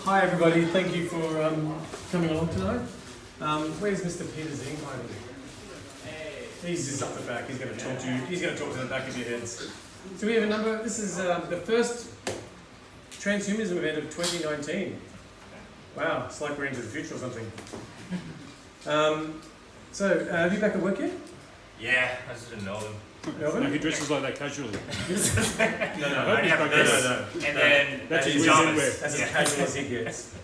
Hi everybody, thank you for coming along tonight. Where's Mr. Peter Zing? He's just up the back, he's going to talk to you, he's going to talk to the back of your heads. So we have a number, this is the first Transhumanism event of 2019. Wow, it's like we're into the future or something. Have you back at work yet? Yeah, I just didn't know them. No, he dresses like that casually. No. And then that's his pajamas. That's as casual as he gets.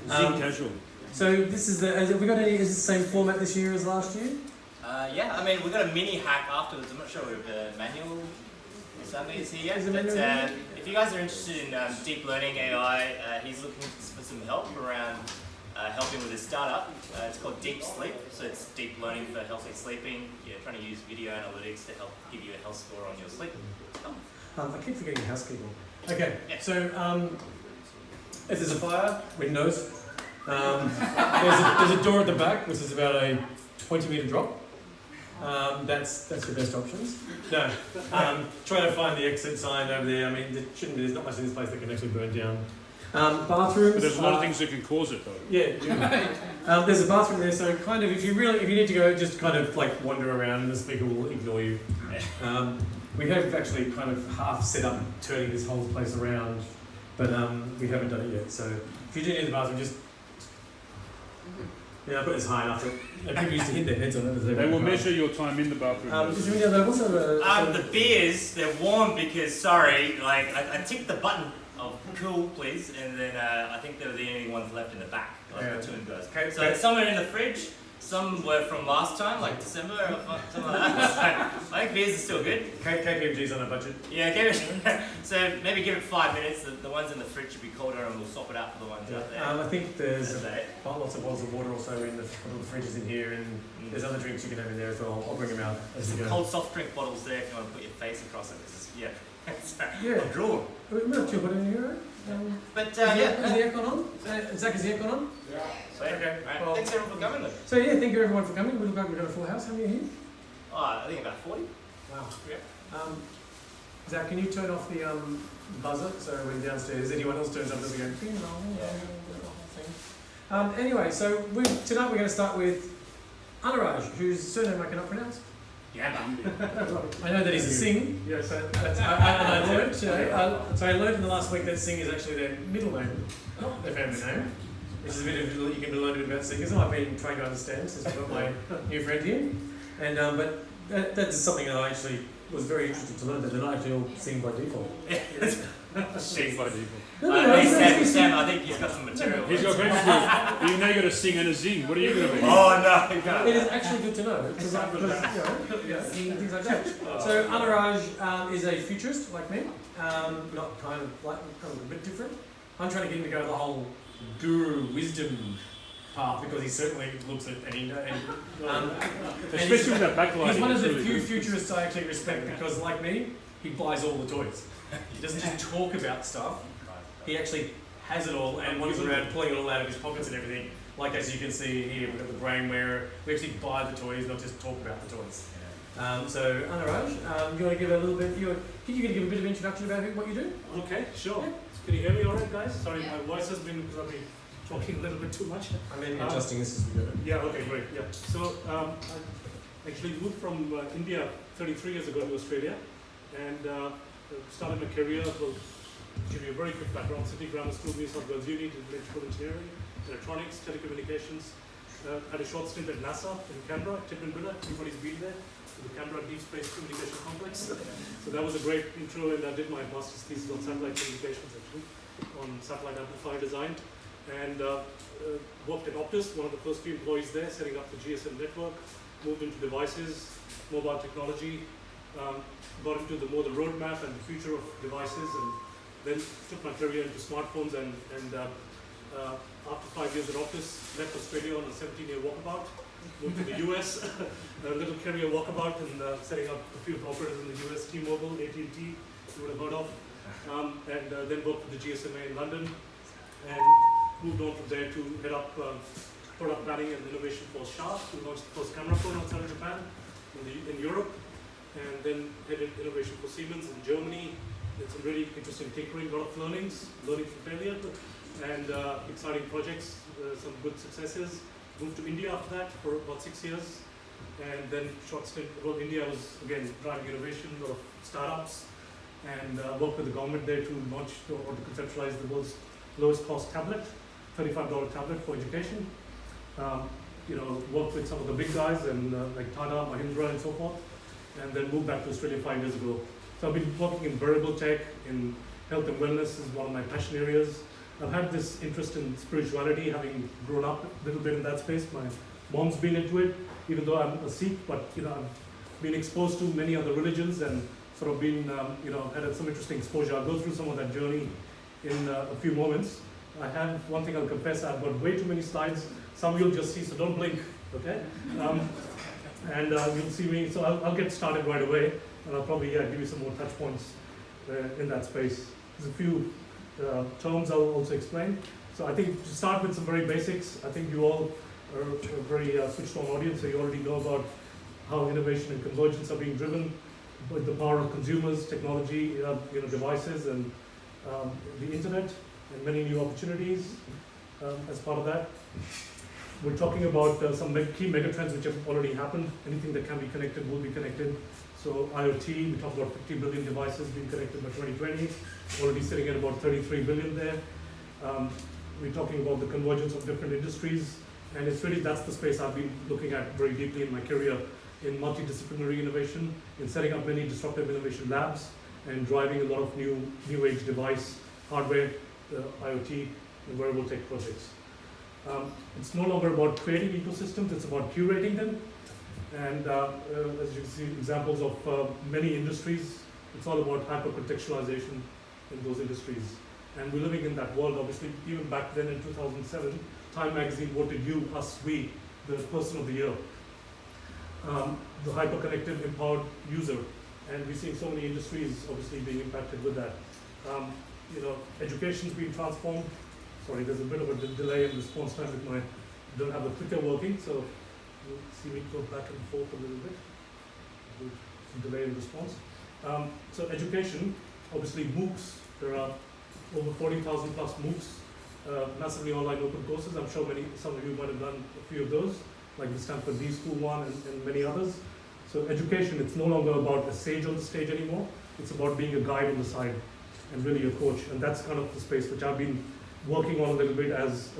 Casual. So this is have we got any, is it the same format this year as last year? Yeah, I mean, we've got a mini hack afterwards. I'm not sure if the manual or something is here yet. But if you guys are interested in deep learning AI, he's looking for some help around helping with a startup. It's called Deep Sleep, so it's deep learning for healthy sleeping. You're trying to use video analytics to help give you a health score on your sleep. I keep forgetting housekeeping. Okay, yeah. So if there's a fire, windows. There's a door at the back, which is about a 20-metre drop. That's your best options. No, try to find the exit sign over there. I mean, there's not much in this place that can actually burn down. Bathrooms. But there's a lot of things that can cause it, though. Yeah. There's a bathroom there, so kind of if you need to go, just kind of like wander around, and the speaker will ignore you. We have actually kind of half set up turning this whole place around, but we haven't done it yet. So if you do need the bathroom, just I put this high enough that people used to hit their heads on it. They will measure your time in the bathroom. Is there any other? What's the beers, they're warm because I ticked the button of cool, please, and then I think they were the only ones left in the back, like the two guys. Okay, so some are in the fridge, some were from last time, like December or something like that. I think beers are still good. KPMG's on a budget. Yeah, so maybe give it 5 minutes. The ones in the fridge should be colder, and we'll swap it out for the ones out there. I think there's lots of bottles of water also in the fridges in here, and there's other drinks you can have in there as well. I'll bring them out as you go. Cold soft drink bottles there if you want to put your face across it. Yeah. Draw. We're not too good in here, right? Is the aircon on? Zach, is the aircon on? Yeah. Okay. Right. Well, thanks everyone for coming then. So thank you everyone for coming. We look like we've got a full house. How many are here? I think about 40. Wow. Yeah. Zach, can you turn off the buzzer so when downstairs anyone else turns up doesn't go ding dong. Anyway, so tonight we're going to start with Anuraj, whose surname I cannot pronounce. Yeah, I know that he's a Singh. Yes. I learned. So I learned in the last week that Singh is actually their middle name, not their family name. Which is a bit of you can learn a bit about Sikhism. I've been trying to understand since I've got my new friend here, and but that is something that I actually was very interested to learn, that they're not actually all sing by default. Sing by default. Sam, I think he's got some material. He's got great material. You know you got to sing and a zing. What are you going to be? Oh no, you can't. It is actually good to know because things like that. So Anuraj is a futurist like me, not kind of a bit different. I'm trying to get him to go the whole guru wisdom path because he certainly looks at especially with that backlight. He's one of the few futurists I actually respect because, like me, he buys all the toys. He doesn't just talk about stuff. He actually has it all and wanders around pulling it all out of his pockets and everything. Like as you can see here, we've got the brain wearer. We actually buy the toys, not just talk about the toys. So Anuraj, you want to give a little bit? Can you give a bit of introduction about what you do? Okay, sure. Yeah. Can you hear me all right, guys? Sorry, my voice has been because I've been talking a little bit too much. I mean, adjusting this as we go. Yeah. Okay. Great. Yeah. So I actually moved from India 33 years ago to Australia, and started my career. Well, give you a very quick background: City Grammar School, New South Wales Uni, did electrical engineering, electronics, telecommunications. Had a short stint at NASA in Canberra, Tidbinbilla. Everybody's been there. The Canberra Deep Space Communication Complex. So that was a great intro, and I did my master's thesis on satellite communications actually, on satellite amplifier design, and worked at Optus, one of the first few employees there, setting up the GSM network, moved into devices, mobile technology, got into the roadmap and the future of devices, and then took my career into smartphones, and after 5 years at Optus, left Australia on a 17-year walkabout. Moved to the US, a little career walkabout, and setting up a few operators in the US, T-Mobile, AT&T, you would have heard of, and then worked for the GSMA in London, and moved on from there to head up product planning and innovation for Sharp, who launched the first camera phone outside of Japan in Europe, and then headed innovation for Siemens in Germany. Did some really interesting tinkering, a lot of learning from failure. and exciting projects, some good successes. Moved to India after that for about 6 years, and then short stint. Well, India was again driving innovation, a lot of startups, and worked with the government there to launch or to conceptualize the world's lowest cost tablet, $35 tablet for education. Worked with some of the big guys and like Tata, Mahindra, and so forth, and then moved back to Australia 5 years ago. So I've been working in wearable tech, in health and wellness is one of my passion areas. I've had this interest in spirituality, having grown up a little bit in that space. My mom's been into it, even though I'm a Sikh, but I've been exposed to many other religions and sort of been, had some interesting exposure. I'll go through some of that journey in a few moments. I have one thing I'll confess, I've got way too many slides. Some you'll just see, so don't blink, okay? And you'll see me, so I'll get started right away, and I'll probably give you some more touch points in that space. There's a few terms I'll also explain. So I think to start with some very basics, I think you all are a very switched on audience, so you already know about how innovation and convergence are being driven with the power of consumers, technology, devices, and the internet, and many new opportunities as part of that. We're talking about some key megatrends which have already happened. Anything that can be connected will be connected. So IoT, we talk about 50 billion devices being connected by 2020, already sitting at about 33 billion there. We're talking about the convergence of different industries, and that's the space I've been looking at very deeply in my career, in multidisciplinary innovation, in setting up many disruptive innovation labs, and driving a lot of new age device, hardware, IoT, and wearable tech projects. It's no longer about creating ecosystems, it's about curating them. And as you can see, examples of many industries, it's all about hyper-contextualization in those industries. And we're living in that world, obviously. Even back then in 2007, Time magazine voted you, us, we, the person of the year. The hyper-connected, empowered user. And we're seeing so many industries obviously being impacted with that. Education's been transformed. Sorry, there's a bit of a delay in response time with my, don't have the clicker working, so you'll see me go back and forth a little bit. Some delay in response. So education, obviously MOOCs, there are over 40,000 plus MOOCs, massively online open courses. I'm sure some of you might have done a few of those, like the Stanford D-School one and many others. So education, it's no longer about a sage on the stage anymore. It's about being a guide on the side and really a coach. And that's kind of the space which I've been working on a little bit as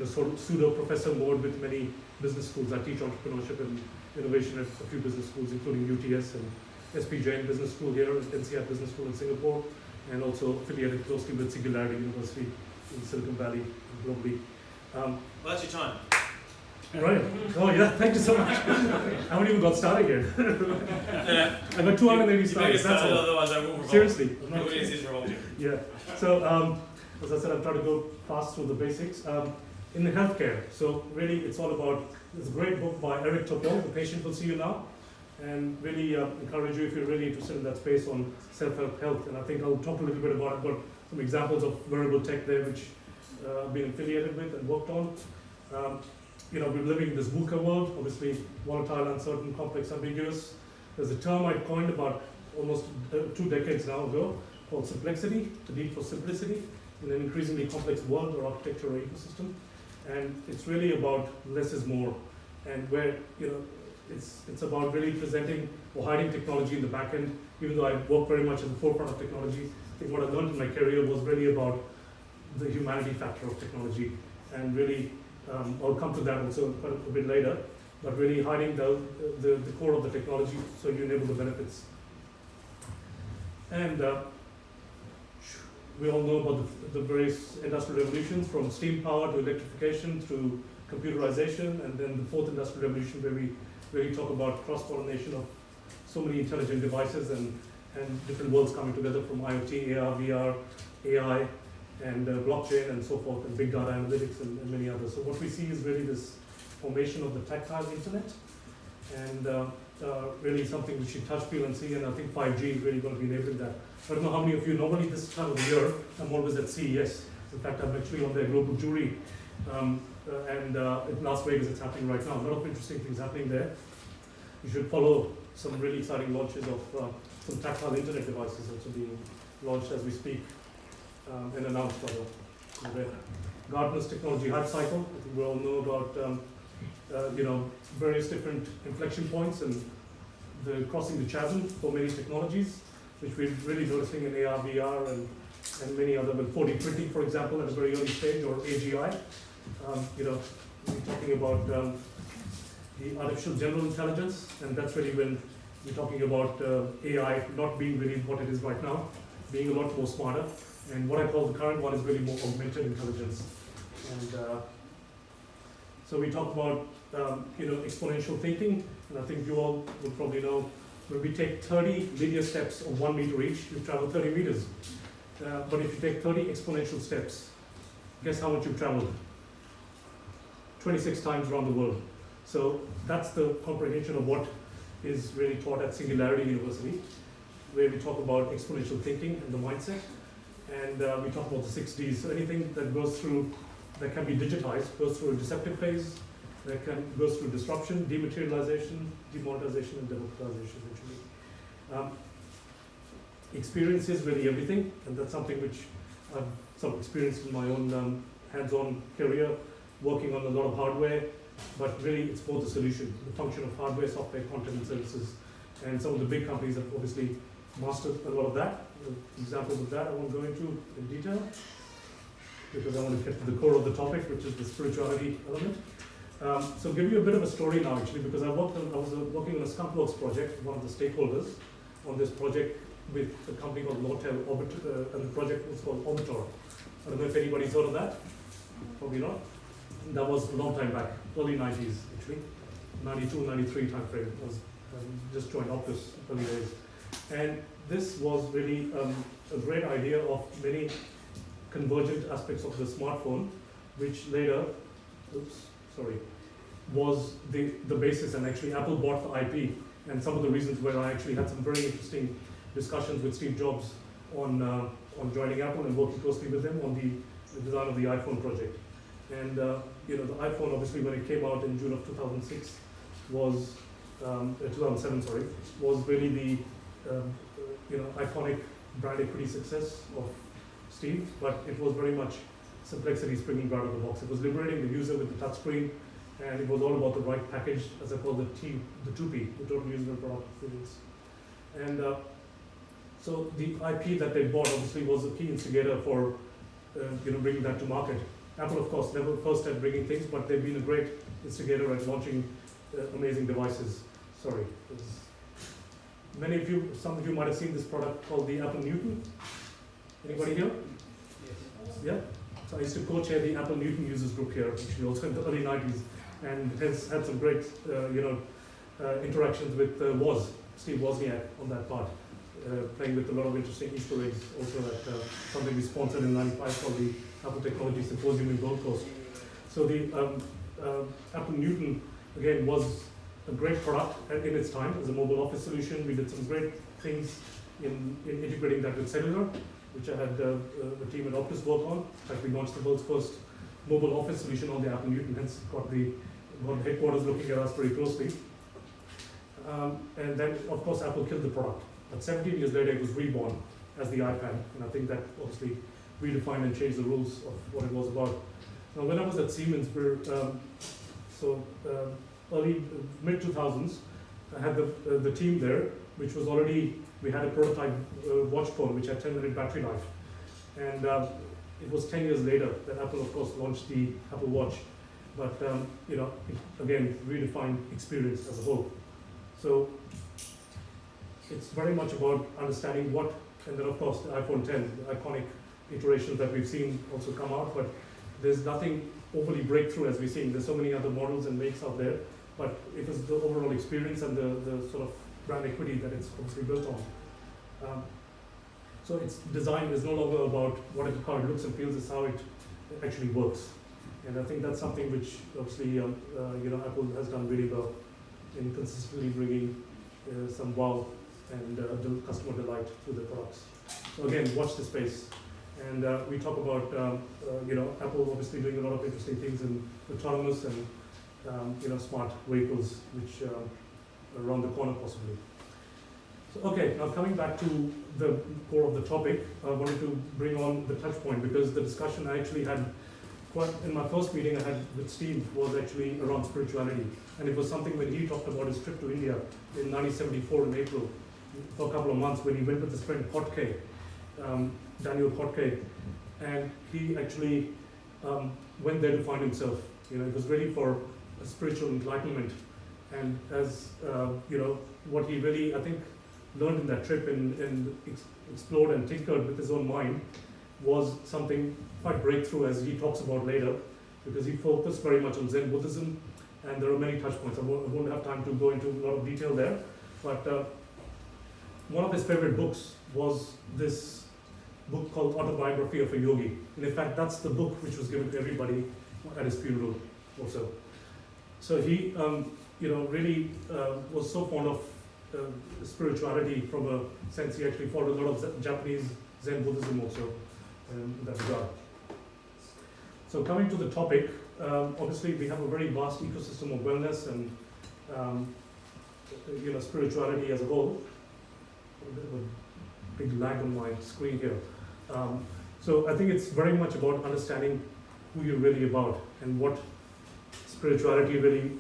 sort of pseudo professor mode with many business schools. I teach entrepreneurship and innovation at a few business schools, including UTS and SP Jain Business School here, NCR Business School in Singapore, and also affiliated closely with Singularity University in Silicon Valley globally. Well, that's your time. Right. Oh yeah, thank you so much. I haven't even got started yet. I got 280 slides. That's all. Otherwise I will revolt. Seriously. The audience is revolting. Yeah. So as I said, I'm trying to go fast through the basics. In the healthcare, so really it's all about, there's a great book by Eric Topol, The Patient Will See You Now, and really encourage you if you're really interested in that space on self-help health. And I think I'll talk a little bit about it. I've got some examples of wearable tech there which I've been affiliated with and worked on. We're living in this VUCA world, obviously volatile, uncertain, complex, ambiguous. There's a term I coined about almost 2 decades now ago called simplexity, the need for simplicity in an increasingly complex world or architecture or ecosystem. And it's really about less is more, and where it's about really presenting or hiding technology in the back end. Even though I work very much at the forefront of technology, I think what I learned in my career was really about the humanity factor of technology, and really I'll come to that also quite a bit later. But really hiding the core of the technology so you enable the benefits. And we all know about the various industrial revolutions, from steam power to electrification through computerization, and then the fourth industrial revolution where we really talk about cross-pollination of so many intelligent devices and different worlds coming together, from IoT, AR, VR, AI, and blockchain and so forth, and big data analytics and many others. So what we see is really this formation of the tactile internet, and really something which you touch, feel, and see, and I think 5G is really going to be enabling that. I don't know how many of you, normally this time of the year, I'm always at CES. In fact, I'm actually on their global jury, and in Las Vegas it's happening right now. A lot of interesting things happening there. You should follow some really exciting launches of some tactile internet devices also being launched as we speak, and announced rather. Gartner's technology hype cycle. I think we all know about various different inflection points and the crossing the chasm for many technologies, which we're really noticing in AR, VR, and many other, with 4D printing, for example, at a very early stage, or AGI. We're talking about the artificial general intelligence, and that's really when we're talking about AI not being really what it is right now, being a lot more smarter. And what I call the current one is really more augmented intelligence. And so we talk about exponential thinking, and I think you all would probably know when we take 30 linear steps of 1 meter each, you travel 30 meters. But if you take 30 exponential steps, guess how much you've traveled? 26 times around the world. So that's the comprehension of what is really taught at Singularity University, where we talk about exponential thinking and the mindset. And we talk about the 6 Ds. So anything that goes through, that can be digitized, goes through a deceptive phase, that goes through disruption, dematerialization, demonetization, and democratization eventually. Experience is really everything, and that's something which I've some experience in my own hands-on career, working on a lot of hardware, but really it's both the solution, the function of hardware, software, content, and services. And some of the big companies have obviously mastered a lot of that. Examples of that I won't go into in detail, because I want to get to the core of the topic, which is the spirituality element. So I'll give you a bit of a story now, actually, because I was working on a Skunkworks project, one of the stakeholders on this project with a company called Nortel, and the project was called Orbitor. I don't know if anybody's heard of that. Probably not. That was a long time back, early 90s, actually, 92, 93 time frame. I was just joined Optus early days. And this was really a great idea of many convergent aspects of the smartphone, which later, was the basis, and actually Apple bought the IP, and some of the reasons where I actually had some very interesting discussions with Steve Jobs on joining Apple and working closely with him on the design of the iPhone project. And the iPhone, obviously, when it came out in June of 2006, was 2007, sorry, was really the iconic brand equity success of Steve, but it was very much simplicity springing out of the box. It was liberating the user with the touchscreen, and it was all about the right package, as I call the 2P, the total user product experience. And so the IP that they bought obviously was a key instigator for bringing that to market. Apple, of course, never first at bringing things, but they've been a great instigator at launching amazing devices. Sorry. Many of you, some of you might have seen this product called the Apple Newton. Anybody here? Yes. Yeah? So I used to co-chair the Apple Newton users group here, actually, also in the early 90s, and has had some great, interactions with Steve Wozniak on that part, playing with a lot of interesting Easter eggs, also at something we sponsored in '95 called the Apple Technology Symposium in Gold Coast. So the Apple Newton, again, was a great product in its time as a mobile office solution. We did some great things in integrating that with cellular, which I had the team at Optus work on. In fact, we launched the world's first mobile office solution on the Apple Newton, hence got headquarters looking at us very closely. And then, of course, Apple killed the product. But 17 years later, it was reborn as the iPad, and I think that obviously redefined and changed the rules of what it was about. Now, when I was at Siemens, early mid-2000s, I had the team there, which was already, we had a prototype watch phone which had 10-minute battery life. And it was 10 years later that Apple, of course, launched the Apple Watch. But, it, again, redefined experience as a whole. So it's very much about understanding what, and then, of course, the iPhone 10, the iconic iterations that we've seen also come out, but there's nothing overly breakthrough as we're seeing. There's so many other models and makes out there, but it was the overall experience and the sort of brand equity that it's obviously built on. So its design is no longer about what the car looks and feels, it's how it actually works. And I think that's something which obviously Apple has done really well in consistently bringing some wow and customer delight to the products. So again, watch the space. And we talk about Apple obviously doing a lot of interesting things in autonomous and smart vehicles, which are around the corner possibly. So, okay, now coming back to the core of the topic, I wanted to bring on the touch point because the discussion I actually had in my first meeting I had with Steve was actually around spirituality. And it was something when he talked about his trip to India in 1974 in April for a couple of months when he went with his friend Kotke, Daniel Kotke, and he actually went there to find himself. You know, it was really for a spiritual enlightenment. And as you know, what he really, I think, learned in that trip and explored and tinkered with his own mind was something quite breakthrough, as he talks about later, because he focused very much on Zen Buddhism, and there are many touch points. I won't have time to go into a lot of detail there, but one of his favorite books was this book called Autobiography of a Yogi. And in fact, that's the book which was given to everybody at his funeral also. So he, you know, really was so fond of spirituality from a sense. He actually followed a lot of Japanese Zen Buddhism also in that regard. So coming to the topic, obviously we have a very vast ecosystem of wellness and you know, spirituality as a whole. A bit of a big lag on my screen here. So I think it's very much about understanding who you're really about and what spirituality really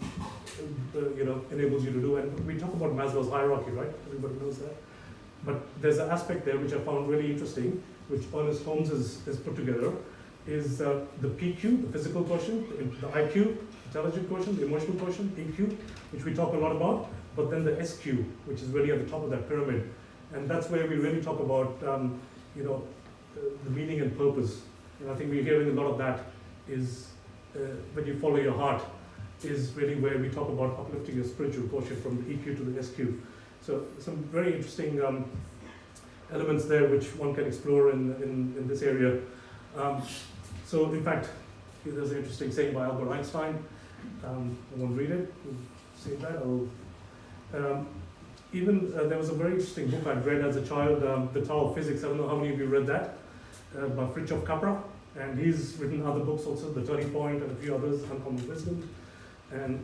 you know, enables you to do. And we talk about Maslow's hierarchy, right? Everybody knows that. But there's an aspect there which I found really interesting, which Ernest Holmes has put together, is the PQ, the physical quotient, the IQ, intelligent quotient, the emotional quotient, EQ, which we talk a lot about, but then the SQ, which is really at the top of that pyramid. And that's where we really talk about, you know, the meaning and purpose. And I think we're hearing a lot of that is, when you follow your heart, is really where we talk about uplifting your spiritual quotient from the EQ to the SQ. So some very interesting elements there which one can explore in this area. So in fact, there's an interesting saying by Albert Einstein. I won't read it. You've seen that. There was a very interesting book I'd read as a child, The Tao of Physics. I don't know how many of you read that, by Fritjof Capra. And he's written other books also, The Turning Point and a few others, Uncommon Wisdom. And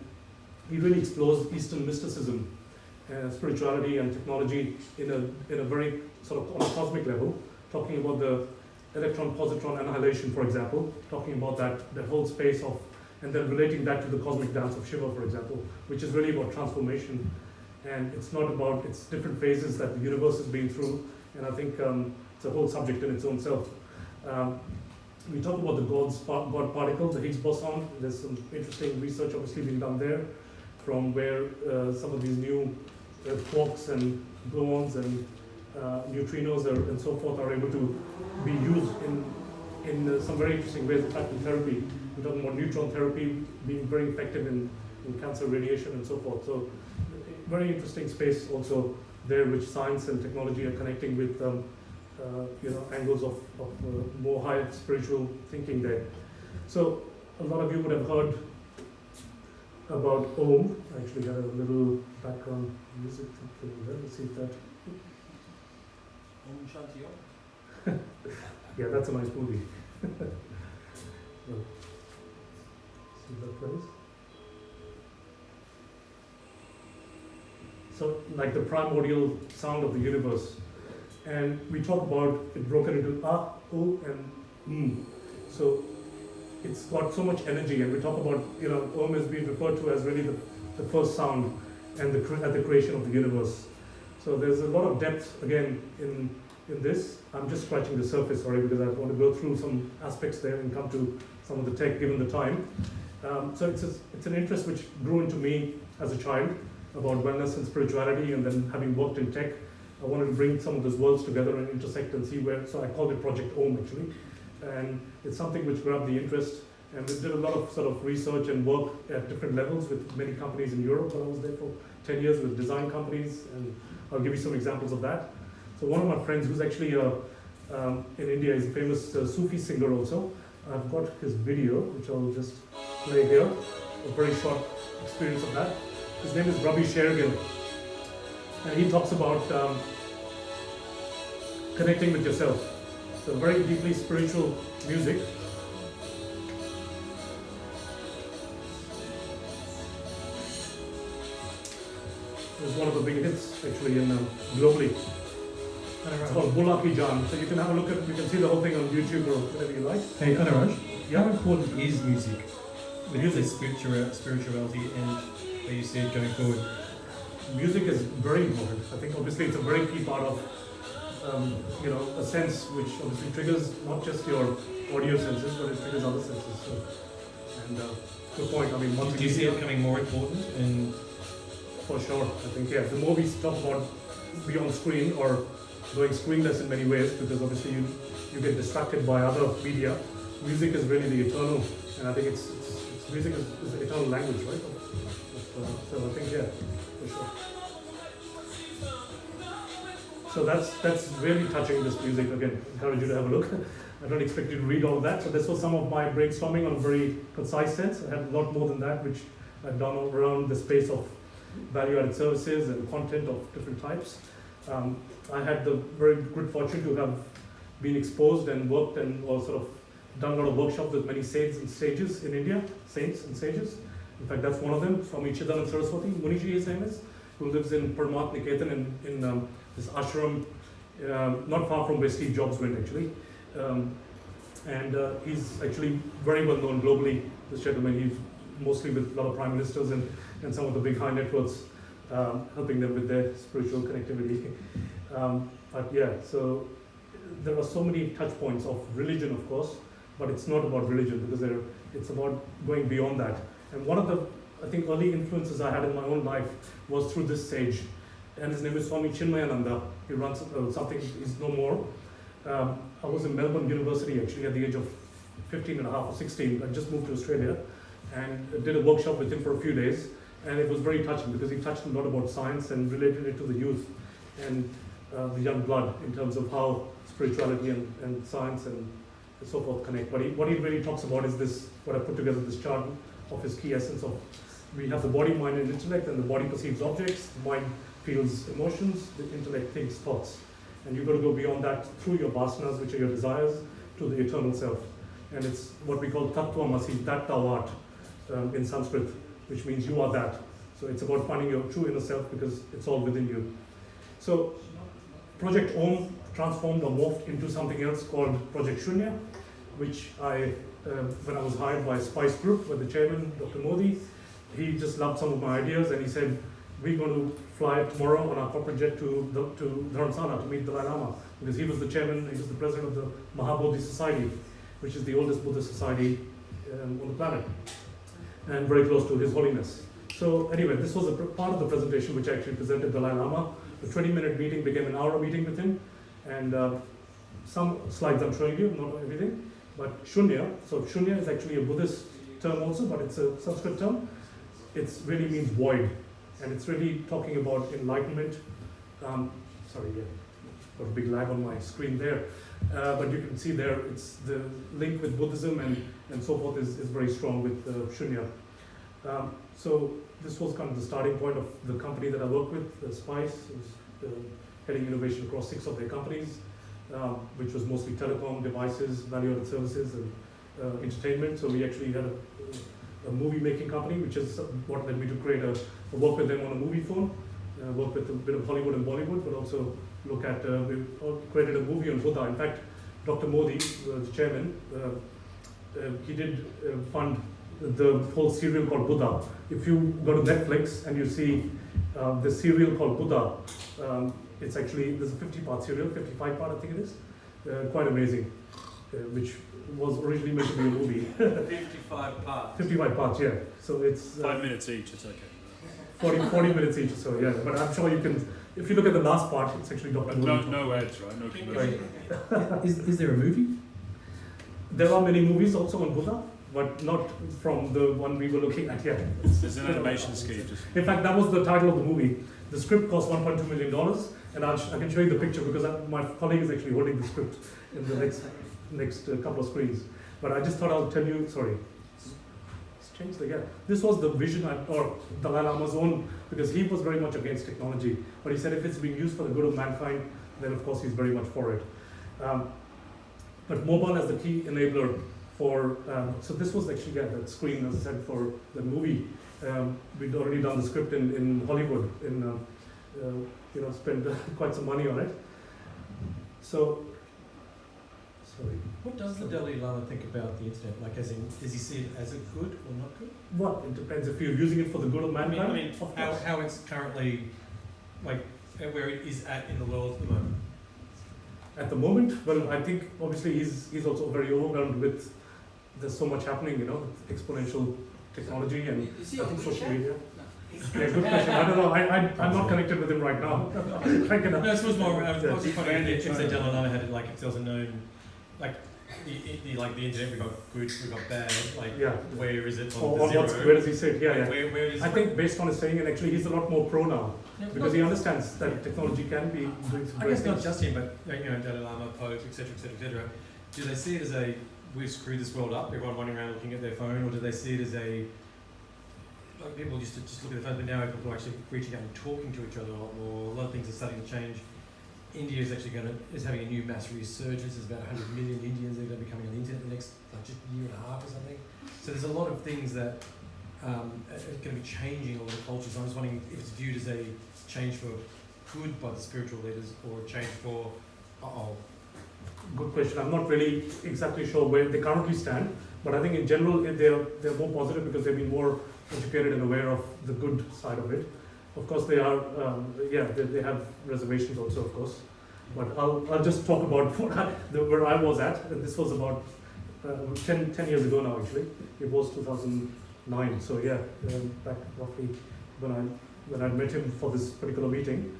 he really explores Eastern mysticism, spirituality and technology in a very sort of on a cosmic level, talking about the electron-positron annihilation, for example, talking about that whole space of, and then relating that to the cosmic dance of Shiva, for example, which is really about transformation. And it's not about, it's different phases that the universe has been through, and I think it's a whole subject in its own self. We talk about the God particle, the Higgs boson. There's some interesting research obviously being done there, from where some of these new quarks and gluons and neutrinos and so forth are able to be used in some very interesting ways. In fact, in therapy, we're talking about neutron therapy being very effective in cancer radiation and so forth. So very interesting space also there, which science and technology are connecting with you know, angles of more high spiritual thinking there. So a lot of you would have heard about Om. I actually had a little background music thing there. Let's see if that. Om Shanti Om. Yeah, that's a nice movie. Well, see that plays. So, like the primordial sound of the universe. And we talk about it broken into A, O, and So it's got so much energy, and we talk about, you know, Om is being referred to as really the first sound and at the creation of the universe. So there's a lot of depth again in this. I'm just scratching the surface, sorry, because I want to go through some aspects there and come to some of the tech given the time. So it's an interest which grew into me as a child about wellness and spirituality, and then having worked in tech, I wanted to bring some of those worlds together and intersect and see where, so I called it Project Om actually. And it's something which grabbed the interest, and we did a lot of sort of research and work at different levels with many companies in Europe when I was there for 10 years with design companies, and I'll give you some examples of that. So one of my friends who's actually in India is a famous Sufi singer also. I've got his video, which I'll just play here, a very short experience of that. His name is Ravi Shergill, and he talks about connecting with yourself. So very deeply spiritual music. It was one of the big hits actually in globally. It's called Bulaki Jan. So you can have a look at, you can see the whole thing on YouTube or whatever you like. Hey, Anuraj, Yeah. how important is music? Music. Spirituality and where you see it going forward? Music is very important. I think obviously it's a very key part of, a sense which obviously triggers not just your audio senses, but it triggers other senses. So, and good point. I mean, once Do you see it becoming more important? And for sure, I think the more we talk about beyond screen or going screenless in many ways, because obviously you get distracted by other media. Music is really the eternal, and I think it's music is the eternal language, right? So I think for sure. So that's really touching, this music. Again, encourage you to have a look. I don't expect you to read all of that. So this was some of my brainstorming on a very concise sense. I had a lot more than that, which I've done around the space of value-added services and content of different types. I had the very good fortune to have been exposed and worked and or sort of done a lot of workshops with many saints and sages in India, saints and sages. In fact, that's one of them, Swami Chidanand Saraswati, Muniji his name is, who lives in Parmat Niketan in this ashram, not far from where Steve Jobs went actually. And he's actually very well known globally, this gentleman. He's mostly with a lot of prime ministers and some of the big high net worths, helping them with their spiritual connectivity. So there are so many touch points of religion, of course, but it's not about religion because it's about going beyond that. And one of the, I think, early influences I had in my own life was through this sage, and his name is Swami Chinmayananda. He runs something, he's no more. I was in Melbourne University actually at the age of 15 and a half or 16. I just moved to Australia and did a workshop with him for a few days, and it was very touching because he touched a lot about science and related it to the youth and the young blood in terms of how spirituality and science and so forth connect. But what he really talks about is this, what I put together, this chart of his key essence of, we have the body, mind and intellect, and the body perceives objects, the mind feels emotions, the intellect thinks thoughts. And you've got to go beyond that through your vasanas, which are your desires, to the eternal self. And it's what we call tattvamasi, that thou art, in Sanskrit, which means you are that. So it's about finding your true inner self because it's all within you. So Project Om transformed or morphed into something else called Project Shunya, which when I was hired by Spice Group, by the chairman, Dr. Modi, he just loved some of my ideas and he said, we're going to fly tomorrow on our corporate jet to Dharamsala to meet Dalai Lama, because he was the chairman, he was the president of the Mahabodhi Society, which is the oldest Buddhist society on the planet, and very close to His Holiness. So anyway, this was a part of the presentation which I actually presented Dalai Lama. The 20-minute meeting became an hour meeting with him, and some slides I'm showing you, not everything, but Shunya. So Shunya is actually a Buddhist term also, but it's a Sanskrit term. It really means void, and it's really talking about enlightenment. Got a big lag on my screen there, but you can see there it's the link with Buddhism and so forth is very strong with Shunya. So this was kind of the starting point of the company that I work with, Spice, who's heading innovation across 6 of their companies, which was mostly telecom devices, value-added services, and entertainment. So we actually had a movie-making company, which is what led me to create a work with them on a movie phone, work with a bit of Hollywood and Bollywood, but also look at, we created a movie on Buddha. In fact, Dr. Modi, the chairman, he did fund the whole serial called Buddha. If you go to Netflix and you see the serial called Buddha, it's actually, there's a 50-part serial, 55-part I think it is, quite amazing, which was originally meant to be a movie. 55 parts. 55 parts, yeah. So it's 5 minutes each, it's okay. 40 minutes each or so, yeah. But I'm sure you can, if you look at the last part, it's actually Dr. Modi. No ads, right? No commercial. Right. Is there a movie? There are many movies also on Buddha, but not from the one we were looking at yet. There's an animation scheme. In fact, that was the title of the movie. The script cost $1.2 million, and I can show you the picture because my colleague is actually holding the script in the next couple of screens. But I just thought I'll tell you, sorry. It's changed again. This was the vision, or Dalai Lama's own, because he was very much against technology. But he said if it's being used for the good of mankind, then of course he's very much for it. But mobile as the key enabler for, so this was actually that screen, as I said, for the movie. We'd already done the script in Hollywood, spent quite some money on it. So, sorry. What does the Dalai Lama think about the internet? Like, as in, does he see it as a good or not good? Well, it depends if you're using it for the good of mankind. I mean how it's currently, like, where it is at in the world at the moment. At the moment, well, I think obviously he's also very overwhelmed with there's so much happening, exponential technology and I think social media. Yeah, good question. I don't know. I'm not connected with him right now. No, this was more. I was just wondering if the Dalai Lama had like if there was a known, like the internet we got good, we got bad. Like where is it on the zero? Where does he sit? Yeah. Where is I think based on his saying, and actually he's a lot more pro now because he understands that technology can be doing some I great guess not things. just him, but Dalai Lama, Pope, etc., etc., etc. Do they see it as a we've screwed this world up? Everyone running around looking at their phone, or do they see it as a like people used to just look at their phones, but now people are actually reaching out and talking to each other a lot more. A lot of things are starting to change. India is actually is having a new mass resurgence. There's about 100 million Indians that are going to be coming on the internet in the next just year and a half or something. So there's a lot of things that are going to be changing all the cultures. I'm just wondering if it's viewed as a change for good by the spiritual leaders or a change for Good question. I'm not really exactly sure where they currently stand, but I think in general they're more positive because they've been more educated and aware of the good side of it. Of course, they are. They have reservations also, of course. But I'll just talk about where I was at. And this was about 10 years ago now. Actually, it was 2009. So back roughly when I met him for this particular meeting.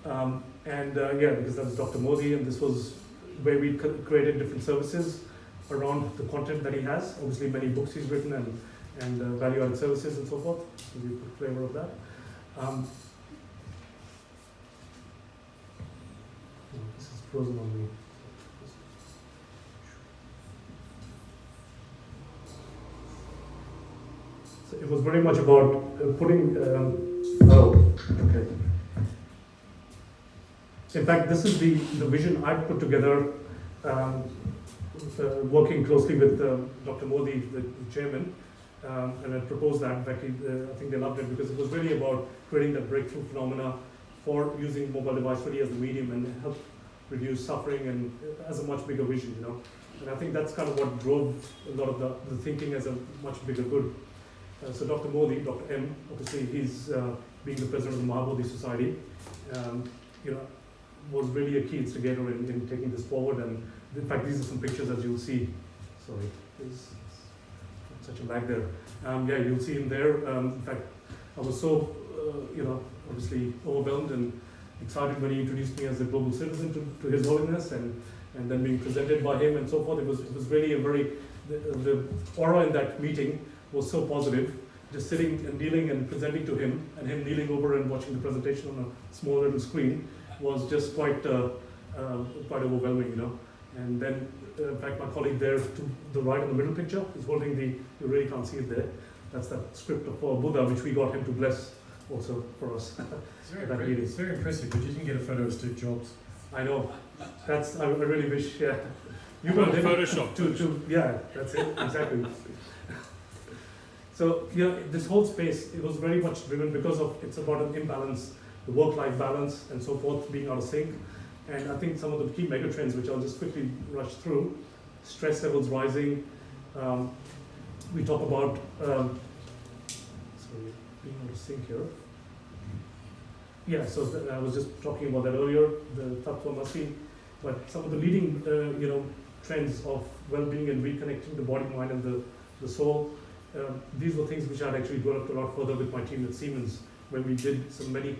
Because that was Dr. Modi, and this was where we created different services around the content that he has. Obviously, many books he's written and value-added services and so forth. So we put flavor of that. This is frozen on me. So it was very much about putting. Okay. In fact, this is the vision I put together, working closely with Dr. Modi, the chairman. And I proposed that. In fact, I think they loved it because it was really about creating that breakthrough phenomena for using mobile device really as the medium and help reduce suffering and as a much bigger vision, And I think that's kind of what drove a lot of the thinking as a much bigger good. So Dr. Modi, Dr. M, obviously he's being the president of the Mahabodhi Society, was really a key instigator in taking this forward. And in fact, these are some pictures as you'll see. Sorry, there's such a lag there. You'll see him there. In fact, I was so, obviously overwhelmed and excited when he introduced me as a global citizen to His Holiness, and then being presented by him and so forth. It was really a very, the aura in that meeting was so positive. Just sitting and kneeling and presenting to him, and him kneeling over and watching the presentation on a small little screen was just quite overwhelming, And then, in fact, my colleague there to the right in the middle picture is holding you really can't see it there. That's that script for Buddha, which we got him to bless also for us. It's very impressive, but you didn't get a photo of Steve Jobs. I know. I really wish, you got Photoshop. That's it, exactly. So, this whole space, it was very much driven because it's about an imbalance, the work-life balance and so forth being out of sync. And I think some of the key megatrends, which I'll just quickly rush through, stress levels rising. We talk about, being out of sync here. So I was just talking about that earlier, the Tattvamasi, but some of the leading, trends of well-being and reconnecting the body, mind, and the soul. These were things which I'd actually developed a lot further with my team at Siemens, when we did many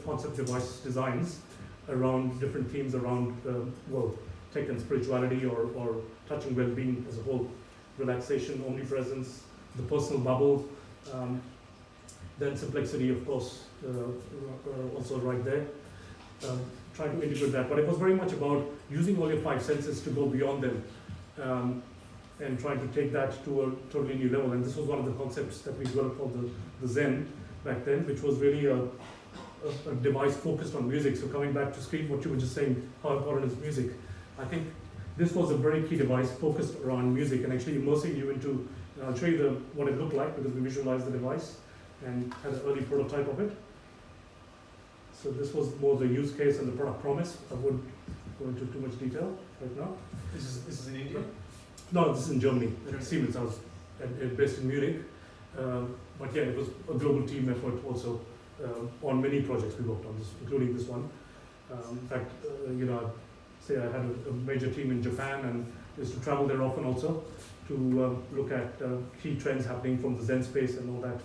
concept device designs around different themes around, tech and spirituality or touching well-being as a whole, relaxation, omnipresence, the personal bubble, then complexity, of course, also right there. Trying to integrate that, but it was very much about using all your five senses to go beyond them, and trying to take that to a totally new level. And this was one of the concepts that we developed called the Zen back then, which was really a device focused on music. So coming back to Steve, what you were just saying, how important is music? I think this was a very key device focused around music and actually immersing you into, and I'll show you what it looked like because we visualized the device and had an early prototype of it. So this was more the use case and the product promise. I won't go into too much detail right now. This is in India? No, this is in Germany, at Siemens. I was based in Munich. But yeah, it was a global team effort also on many projects we worked on, including this one. In fact, I had a major team in Japan and used to travel there often also to look at key trends happening from the Zen space and all that.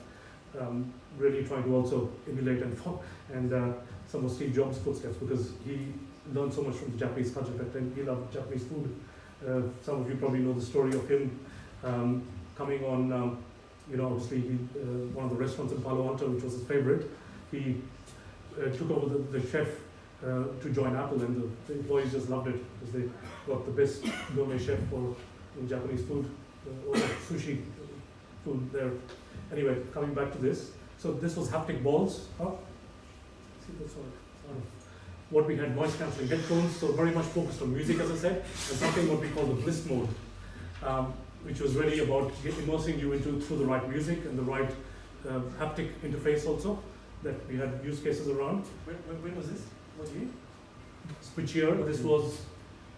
Really trying to also emulate and some of Steve Jobs' footsteps because he learned so much from the Japanese culture. In fact, he loved Japanese food. Some of you probably know the story of him coming on, obviously one of the restaurants in Palo Alto, which was his favorite. He took over the chef to join Apple, and the employees just loved it because they got the best gourmet chef for Japanese food, or sushi food there. Anyway, coming back to this. So this was haptic balls. See, that's what we had, noise cancelling headphones, so very much focused on music, as I said, and something what we call the bliss mode, which was really about immersing you through the right music and the right haptic interface also, that we had use cases around. When was this? What year? Which year? This was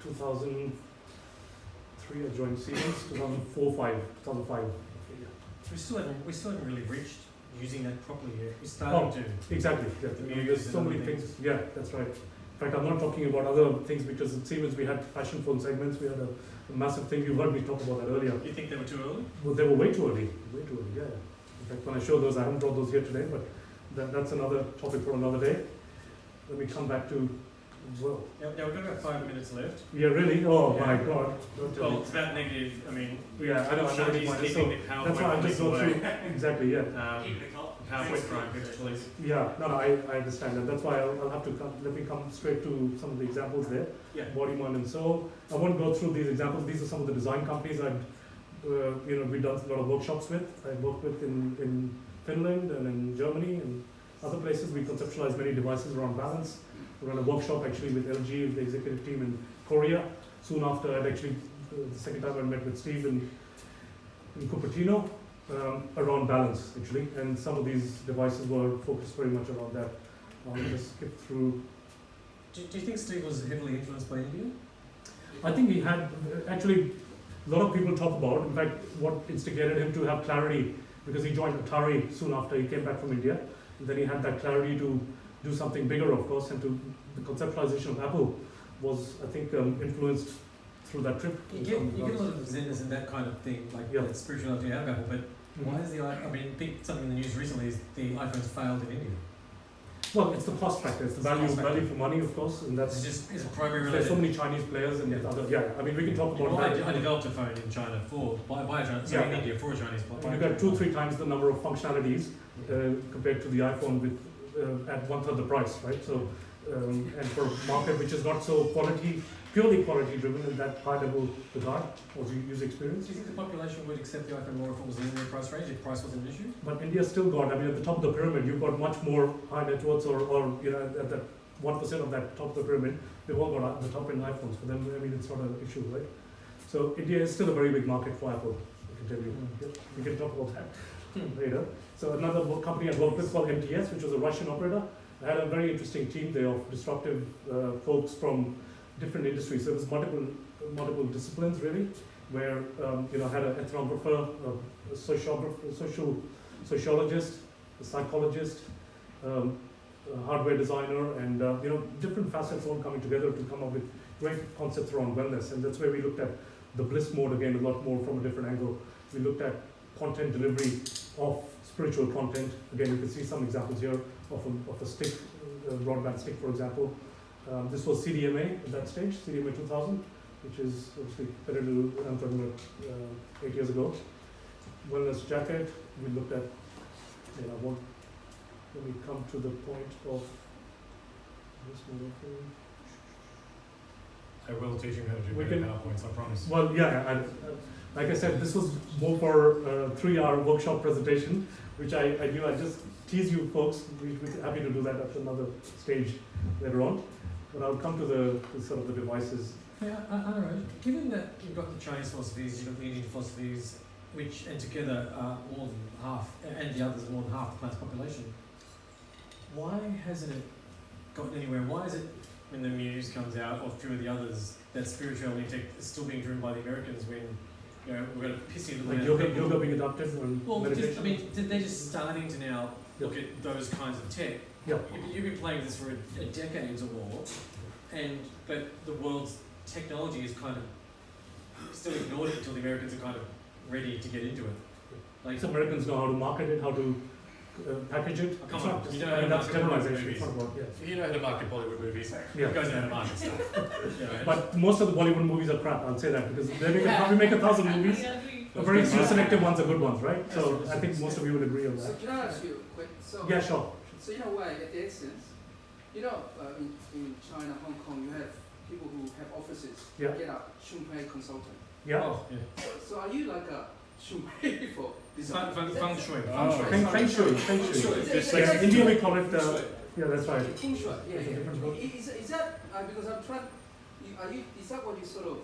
2003, I joined Siemens, 2005. We still haven't really reached using that properly yet. We're starting to. Exactly. Yeah. There's so many things. Yeah, that's right. In fact, I'm not talking about other things because at Siemens we had fashion phone segments. We had a massive thing. You heard me talk about that earlier. You think they were too early? Well, they were way too early. Way too early. Yeah. In fact, when I show those, I haven't brought those here today, but that's another topic for another day. Let me come back to. Well. Yeah, we've got about 5 minutes left. Yeah, really? Oh Yeah. my God. Well, it's about negative. I mean, Yeah, I know. Chinese So keeping the PowerPoint that's why I just go away. through. Exactly. Yeah. PowerPoint drawing pictures, please. Yeah, no, I understand that. That's why I'll have to let me come straight to some of the examples there. Yeah. Body, mind, and soul. I won't go through these examples. These are some of the design companies we've done a lot of workshops with. I worked with in Finland and in Germany and other places. We conceptualized many devices around balance. We ran a workshop actually with LG, the executive team in Korea. Soon after, I'd actually, the second time I met with Steve in Cupertino, around balance actually. And some of these devices were focused very much around that. I'll just skip through. Do you think Steve was heavily influenced by India? I think he had, actually, a lot of people talk about, in fact, what instigated him to have clarity, because he joined Atari soon after he came back from India. And then he had that clarity to do something bigger, of course, and the conceptualization of Apple was, I think, influenced through that trip. You get a lot of Zenness and that kind of thing, like Yeah. that spirituality out of Apple, but why is I think something in the news recently is the iPhone's failed in India. Well, it's the cost factor, it's the value for money, of course, and that's, It's a primary there's related. so many Chinese players and other, I mean, we can talk about that. I developed a phone in China in India for a Chinese player. You've got 2-3 times the number of functionalities compared to the iPhone with at 1/3 the price, right? So, and for a market which is not so purely quality driven in that high level regard or user experience. Do you think the population would accept the iPhone more if it was in their price range, if price wasn't an issue? But India's still got, I mean, at the top of the pyramid, you've got much more high net worths or at that 1% of that top of the pyramid, they've all got the top end iPhones. For them, I mean, it's not an issue, right? So India is still a very big market for Apple, I can tell you. We can talk about that later. So another company I worked with called MTS, which was a Russian operator. I had a very interesting team there of disruptive folks from different industries. So it was multiple disciplines really, where I had an ethnographer, a sociologist, a psychologist, a hardware designer, and different facets all coming together to come up with great concepts around wellness. And that's where we looked at the bliss mode again a lot more from a different angle. We looked at content delivery of spiritual content. Again, you can see some examples here of a stick, a broadband stick, for example. This was CDMA at that stage, CDMA 2000, which is obviously better to, I'm talking about 8 years ago. Wellness jacket, we looked at, when we come to the point of this one. I will teach you how to do better PowerPoints, I promise. Well, yeah, like I said, this was more for a 3-hour workshop presentation, which I knew I'd just tease you folks. We'd be happy to do that at another stage later on. But I'll come to the sort of the devices. Hey, Anuraj, given that you've got the Chinese philosophies, you've got the Indian philosophies, and together are more than half, and the others are more than half the planet's population, why hasn't it gotten anywhere? Why is it, when the Muse comes out, or a few of the others, that spirituality is still being driven by the Americans when, we're going to piss you Like yoga being adopted and meditation? They're just starting to now look at those kinds of tech. Yeah. You've been playing with this for a decades or more, but the world's technology is kind of still ignored until the Americans are kind of ready to get into it. Like, Some Americans know how to market it, how to package it. Oh, come It's on, not just- you know how to that's market generalization. movies. It's not about, yeah. you know how to market Bollywood movies. Yeah. You guys know how to market stuff. But most of the Bollywood movies are crap, I'll say that, because we make 1,000 movies, a very few selective ones are good ones, right? So I think most of you would agree on So that. can I ask you a quick? So Yeah, sure. So in a way, at the essence, in China, Hong Kong, you have people who have offices. Yeah. Get a Shumpei consultant. Yeah. Oh, yeah. So are you like a Shumpei for design? Feng shui. Feng Shui. Is Yeah, that- in India we call it, yeah, that's right. Feng Shui. Yeah, It's a different word. Is that because I'm trying? Is that what you sort of?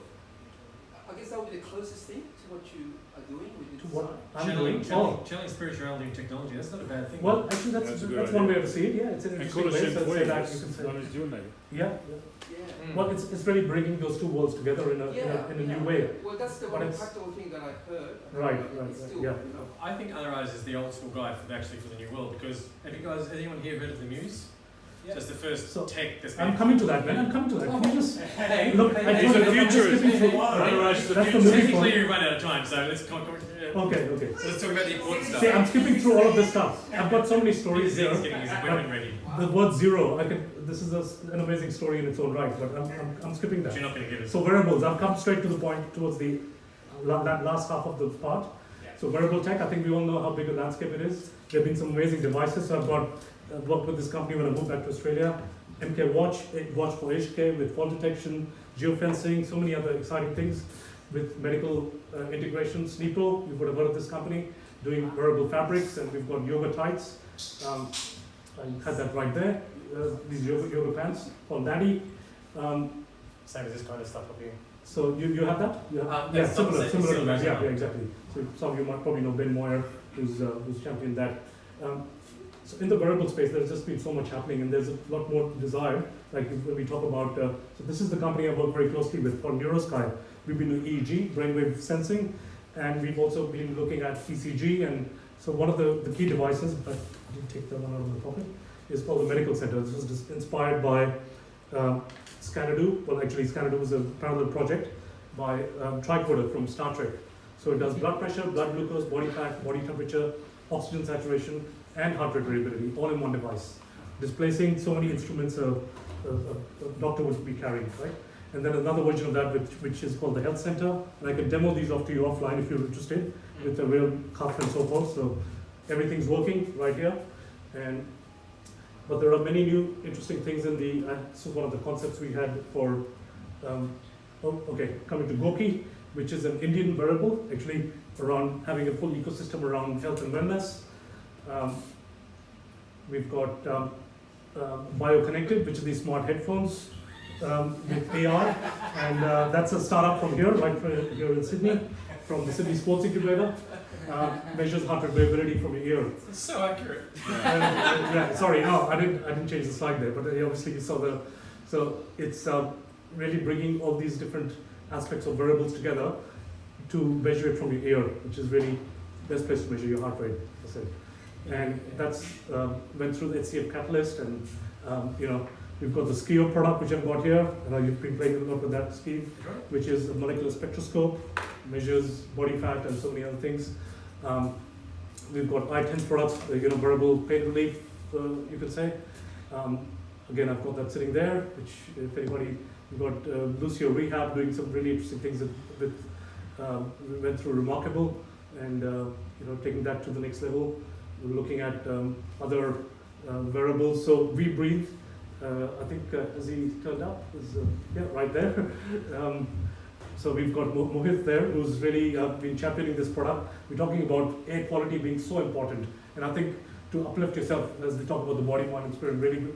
I guess that would be the closest thing to what you are doing with the To what design. I'm doing. Channeling spirituality and technology, that's not a bad thing. Well, actually that's That's a good that's one idea. way to see it, yeah, it's an En interesting kolla way, sin so poäng, say that you can say. han är juni. Yeah, Yeah. well, it's really bringing those two worlds together in a new way. Well, that's the But one it's- practical thing that I heard. Right, It's right, still, yeah. I think Anuraj is the old school guy for the new world, because has anyone here heard of the Muse? Yeah. Just the first So, tech that's I'm coming to that, man, I'm coming to that. Can you just, Hey, look, I He's told a you, I'm just futurist. skipping through. Anuraj is a That's the futurist. movie technically for. we've run out of time, so let's Okay, okay. so let's talk about the important stuff. See, I'm skipping through all of this stuff. I've got so many stories He's here. getting his equipment ready. The word zero, this is an amazing story in its own right, but I'm skipping But that. you're not going to give us. So wearables, I've come straight to the point towards the that last half of the part. So wearable tech, I think we all know how big a landscape it is. There have been some amazing devices. So I've worked with this company when I moved back to Australia. MK Watch, Watch for HK with fall detection, geofencing, so many other exciting things with medical integration. Sneepo, you would have heard of this company, doing wearable fabrics, and we've got yoga tights. I had that right there. These yoga pants called Daddy. Same as this kind of stuff up here. So you have that? Yeah, yeah, that's similar to that. similar. Yeah, exactly. So some of you might probably know Ben Moyer, who's championed that. So in the wearable space, there's just been so much happening, and there's a lot more desire. Like when we talk about, so this is the company I work very closely with called NeuroSky. We've been doing EEG, brainwave sensing, and we've also been looking at ECG. And so one of the key devices, but I didn't take that one out of my pocket, is called the Medical Center. This was just inspired by Scanadu. Well, actually, Scanadu was a parallel project by Tricorder from Star Trek. So it does blood pressure, blood glucose, body fat, body temperature, oxygen saturation, and heart rate variability, all in one device, displacing so many instruments a doctor would be carrying, right? And then another version of that, which is called the Health Center, and I can demo these off to you offline if you're interested, with a real cuff and so forth. So everything's working right here, but there are many new interesting things in the. So one of the concepts we had for, coming to Goki, which is an Indian wearable, actually around having a full ecosystem around health and wellness. We've got BioConnected, which is these smart headphones with AI, and that's a startup from here, right here in Sydney, from the Sydney Sports Incubator. Measures heart rate variability from your ear. It's so accurate. Yeah, sorry, no, I didn't change the slide there, but obviously you saw the. So it's really bringing all these different aspects of wearables together to measure it from your ear, which is really the best place to measure your heart rate, I said. And that's went through the HCF Catalyst, and we've got the Skio product, which I've got here. You've been playing a lot with that, Steve, which is a molecular spectroscope, measures body fat and so many other things. We've got I-10 products, wearable pain relief, you could say. Again, I've got that sitting there, which if anybody, we've got Lucio Rehab doing some really interesting things we went through Remarkable, and taking that to the next level. We're looking at other wearables. So We Breathe, I think as he turned up, is right there. So we've got Mohit there, who's really been championing this product. We're talking about air quality being so important, and I think to uplift yourself, as we talk about the body, mind, and spirit, really,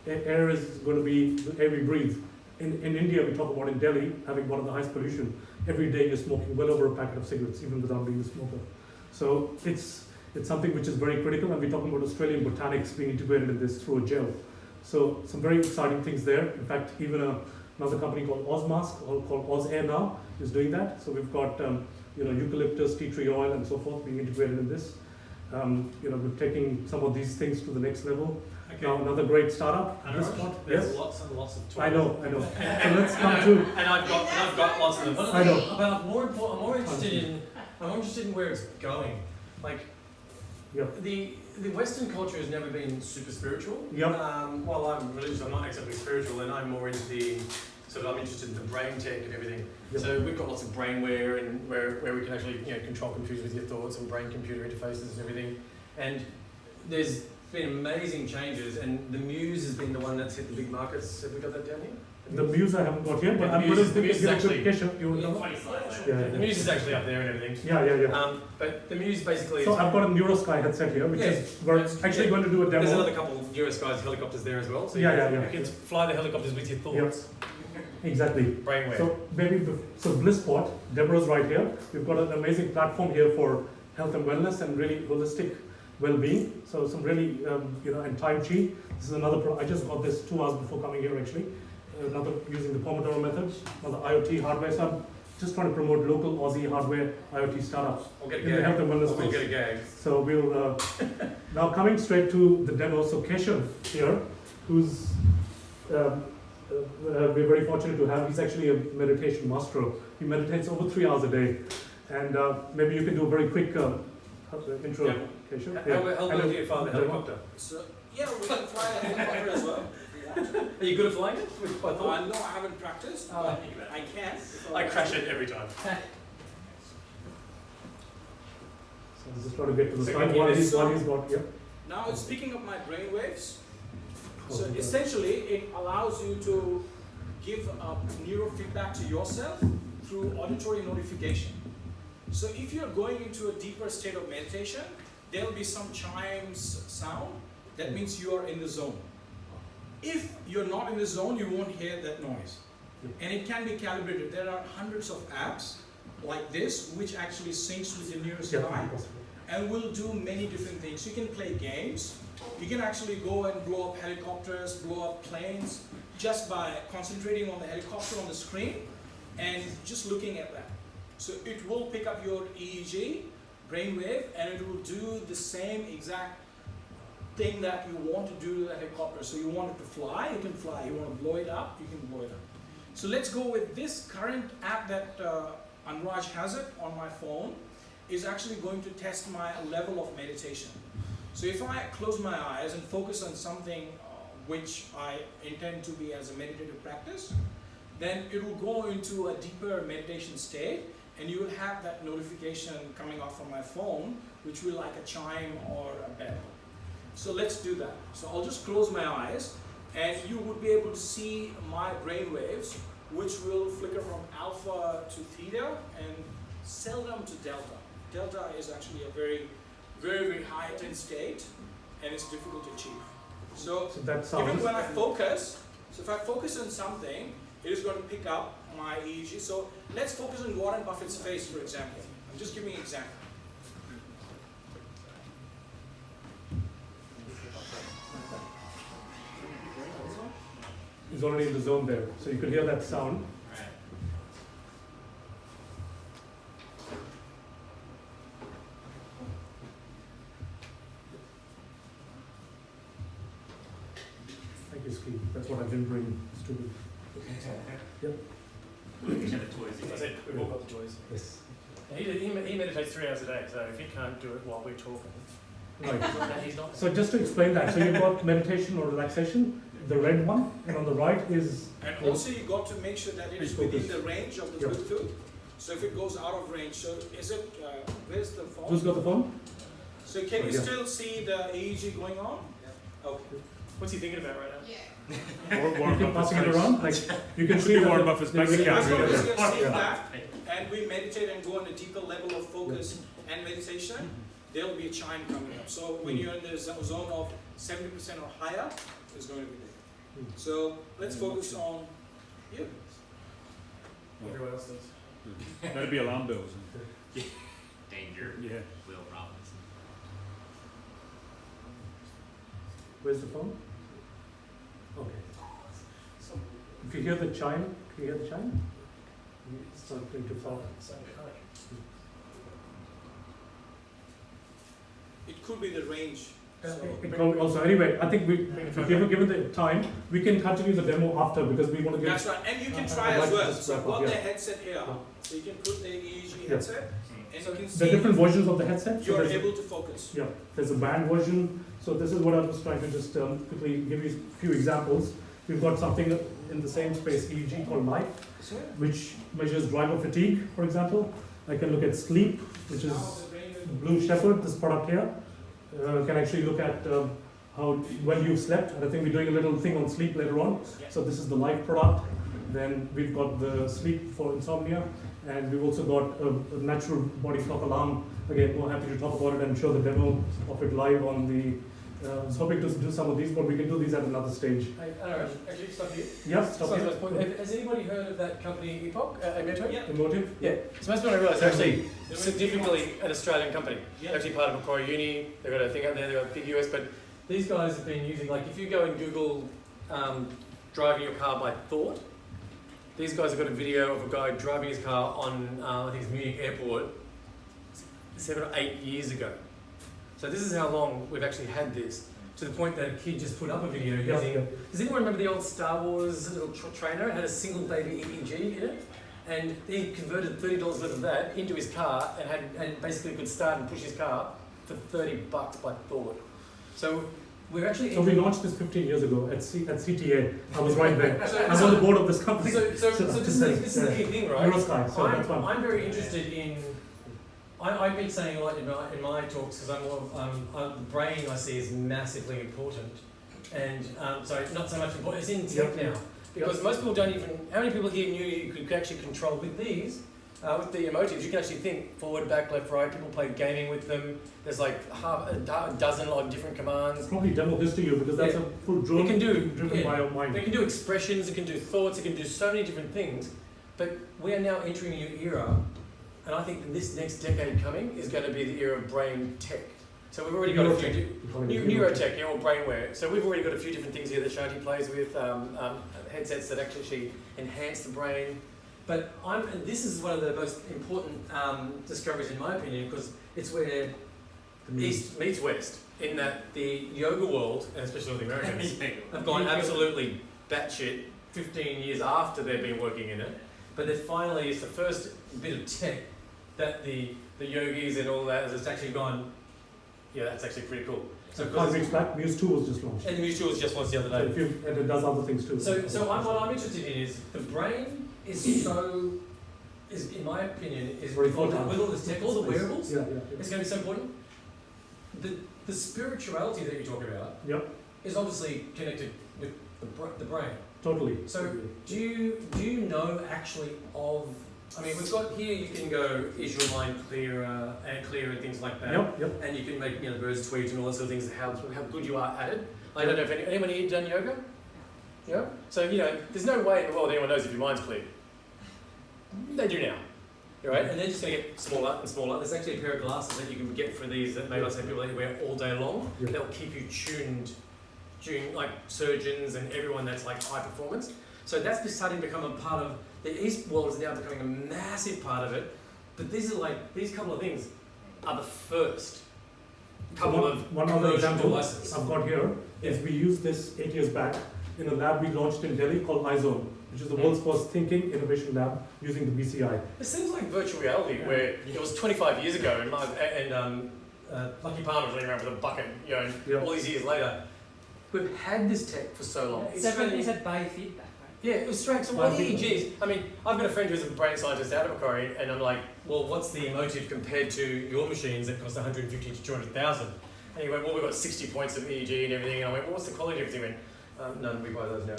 air is going to be the air we breathe, in India, we talk about in Delhi having one of the highest pollution. Every day you're smoking well over a packet of cigarettes, even without being a smoker. So it's something which is very critical, and we're talking about Australian botanics being integrated in this through a gel. So some very exciting things there. In fact, even another company called Ozmask, or called Oz Air now, is doing that. So we've got eucalyptus, tea tree oil, and so forth being integrated in this. We're taking some of these things to the next level. Okay. Now another great startup. Anuraj, there's lots and lots of toys. I know. So let's come to. And I've got lots of them. I know. But I'm more interested in where it's going. Like, Yep. the Western culture has never been super spiritual. Yep. While I'm religious, I'm not exactly spiritual, and I'm more into I'm interested in the brain tech and everything. Yep. So we've got lots of brainware and where we can actually control computers with your thoughts and brain-computer interfaces and everything. And there's been amazing changes, and the Muse has been the one that's hit the big markets. Have we got that down here? The Muse I haven't got here, but I'm going to give a quick you know? The Muse is actually up there and everything. Yeah. But the Muse basically So is, I've got a Neurosky headset here, which is we're actually going to do a demo. there's another couple of Neurosky's helicopters there as well. So you can fly the helicopters with your thoughts. Exactly. Brainwave. So Blisspot, Deborah's right here. We've got an amazing platform here for health and wellness and really holistic well-being. So some really, and Tai Chi. This is another. I just got this 2 hours before coming here actually. Another using the Pomodoro method, another IoT hardware. So I'm just trying to promote local Aussie hardware IoT startups in the health and wellness space. We'll get a gag. So we'll now coming straight to the demo. So Keshav here, who's we're very fortunate to have. He's actually a meditation master. He meditates over 3 hours a day, and maybe you can do a very quick intro, Yeah. Keshav. How well do you fly the helicopter? So, yeah, we can fly a helicopter as well. Are you good at flying it? With by thought? No, I haven't practiced, but I can. So I crash it every time. So I'm just trying to get to the So slide. can you One do he's this? got, yeah. Now, speaking of my brain waves, so essentially it allows you to give neurofeedback to yourself through auditory notification. So if you're going into a deeper state of meditation, there'll be some chimes sound. That means you are in the zone. If you're not in the zone, you won't hear that noise. And it can be calibrated. There are hundreds of apps like this, which actually syncs with your Neurosky and will do many different things. You can play games. You can actually go and blow up helicopters, blow up planes, just by concentrating on the helicopter on the screen and just looking at that. So it will pick up your EEG, brainwave, and it will do the same exact thing that you want to do to the helicopter. So you want it to fly, you can fly. You want to blow it up, you can blow it up. So let's go with this current app that Anuraj has it on my phone, is actually going to test my level of meditation. So if I close my eyes and focus on something which I intend to be as a meditative practice, then it will go into a deeper meditation state, and you will have that notification coming off from my phone, which will like a chime or a bell. So let's do that. So I'll just close my eyes, and you would be able to see my brain waves, which will flicker from alpha to theta and seldom to delta. Delta is actually a very, very, very heightened state, and it's difficult to achieve. So that sounds. even when I focus, so if I focus on something, it is going to pick up my EEG. So let's focus on Warren Buffett's face, for example. I'm just giving an example. He's already in the zone there, so you could hear that sound. Thank you, Ski. That's what I didn't bring, stupid. Yep. I said we've all got the toys. Yes. He meditates 3 hours a day, so if he can't do it while we're talking, Right. then he's not. So just to explain that, so you've got meditation or relaxation, the red one, and on the right is. And also you got to make sure that it is within the range of the Bluetooth. So if it goes out of range, so is it, where's the phone? Who's got the phone? So can you still see the EEG going on? Okay. What's he thinking about right now? Warren You keep Buffett's passing it face. around, like you can see Warren that Buffett's the- bank the- account. As long as you Yeah. see that, and we meditate and go on a deeper level of focus and meditation, there will be a chime coming up. So when you're in the zone of 70% or higher, it's going to be there. So let's focus on You. Everyone else does. That'd be alarm bells. Danger. Yeah. Will Robbins. Where's the phone? Okay. If you hear the chime, can you hear the chime? It's not going to fall. It could be the range. Also, anyway, I think given the time, we can continue the demo after because we want to get. That's right, and you can try I'd like as to well. just So wrap I've up, got yeah. the headset here, so you can put the EEG headset, and you can The see different versions of the headset. you're there's able to focus. Yeah, there's a band version. So this is what I was trying to just quickly give you a few examples. We've got something in the same space, EEG, called Life, which measures driver fatigue, for example. I can look at sleep, which is Blue Shepherd, this product here. Can actually look at how when you've slept. And I think we're doing a little thing on sleep later on. So this is the Life product. Then we've got the sleep for insomnia. And we've also got a natural body clock alarm. Again, more happy to talk about it and show the demo of it live on the. I was hoping to do some of these, but we can do these at another stage. Hey, Anuraj, actually, stop here. Yeah, stop here. Has anybody heard of that company, Epoch, Emoto? Yeah. Emotive? Yeah. So most people don't realise they're actually significantly an Australian company. Yeah. They're actually part of Macquarie Uni. They've got a thing out there. They've got big US. But these guys have been using, like, if you go and Google driving your car by thought, these guys have got a video of a guy driving his car on, I think it's Munich Airport, 7 or 8 years ago. So this is how long we've actually had this. To the point that a kid just put up a video using. Yeah. Does anyone remember the old Star Wars little trainer? It had a single baby EEG in it, and he converted $30 worth of that into his car and basically could start and push his car for $30 by thought. So we're actually. So we launched this 15 years ago at CTA. I was right there. I'm on the board of this company. So this is the key thing, right? Eurosky, so that's one. I'm very interested in. I've been saying a lot in my talks because the brain I see is massively important, and sorry, not so much important. It's in tech now because most people don't even. How many people here knew you could actually control with these? With the emotives, you can actually think forward, back, left, right. People play gaming with them. There's like a dozen of different commands. Probably demo this to you because that's a full drone. It can do driven by your mind. It can do expressions. It can do thoughts. It can do so many different things. But we are now entering a new era. And I think this next decade coming is going to be the era of brain tech. So we've already got a few neurotech, or brainware. So we've already got a few different things here that Shanti plays with, headsets that actually enhance the brain. But this is one of the most important discoveries in my opinion because it's where East meets West. In that the yoga world, and especially the Americans, have gone absolutely batshit 15 years after they've been working in it. But then finally, it's the first bit of tech that the yogis and all that has actually gone, yeah, that's actually pretty cool. So 5 weeks back, Muse 2 was just launched. And the Muse 2 was just launched the other So day. and it does other things too. What I'm interested in is the brain is in my opinion, is Very with all important. this tech, all the wearables, Yeah. it's going to be so important. The spirituality that you talk about Yep. is obviously connected with the brain. Totally. So do you know actually of? I mean, we've got here. You can go. Is your mind clearer and things like that. Yep. And you can make birds tweet and all those sort of things. How good you are at it. I don't know if anyone here done yoga. Yeah. So there's no way in the world anyone knows if your mind's clear. They do now. Right? And they're just going to get smaller and smaller. There's actually a pair of glasses that you can get for these that maybe I say people wear all day long. Yeah. They'll keep you tuned during like surgeons and everyone that's like high performance. So that's starting to become a part of the East world is now becoming a massive part of it. But these couple of things are the first couple of one other example devices. I've got here is we used this 8 years back in a lab we launched in Delhi called iZone, which is the world's first thinking innovation lab using the BCI. It seems like virtual reality where it was 25 years ago and Lucky Palmer was running around with a bucket, all these years later. We've had this tech for so long. It's a biofeedback, right? Yeah, it was strange. So what EEGs? I mean, I've got a friend who's a brain scientist out of Macquarie, and I'm like, well, what's the emotive compared to your machines that cost 150 to 200,000? And he went, well, we've got 60 points of EEG and everything. And I went, well, what's the quality of everything? He went, none, we buy those now.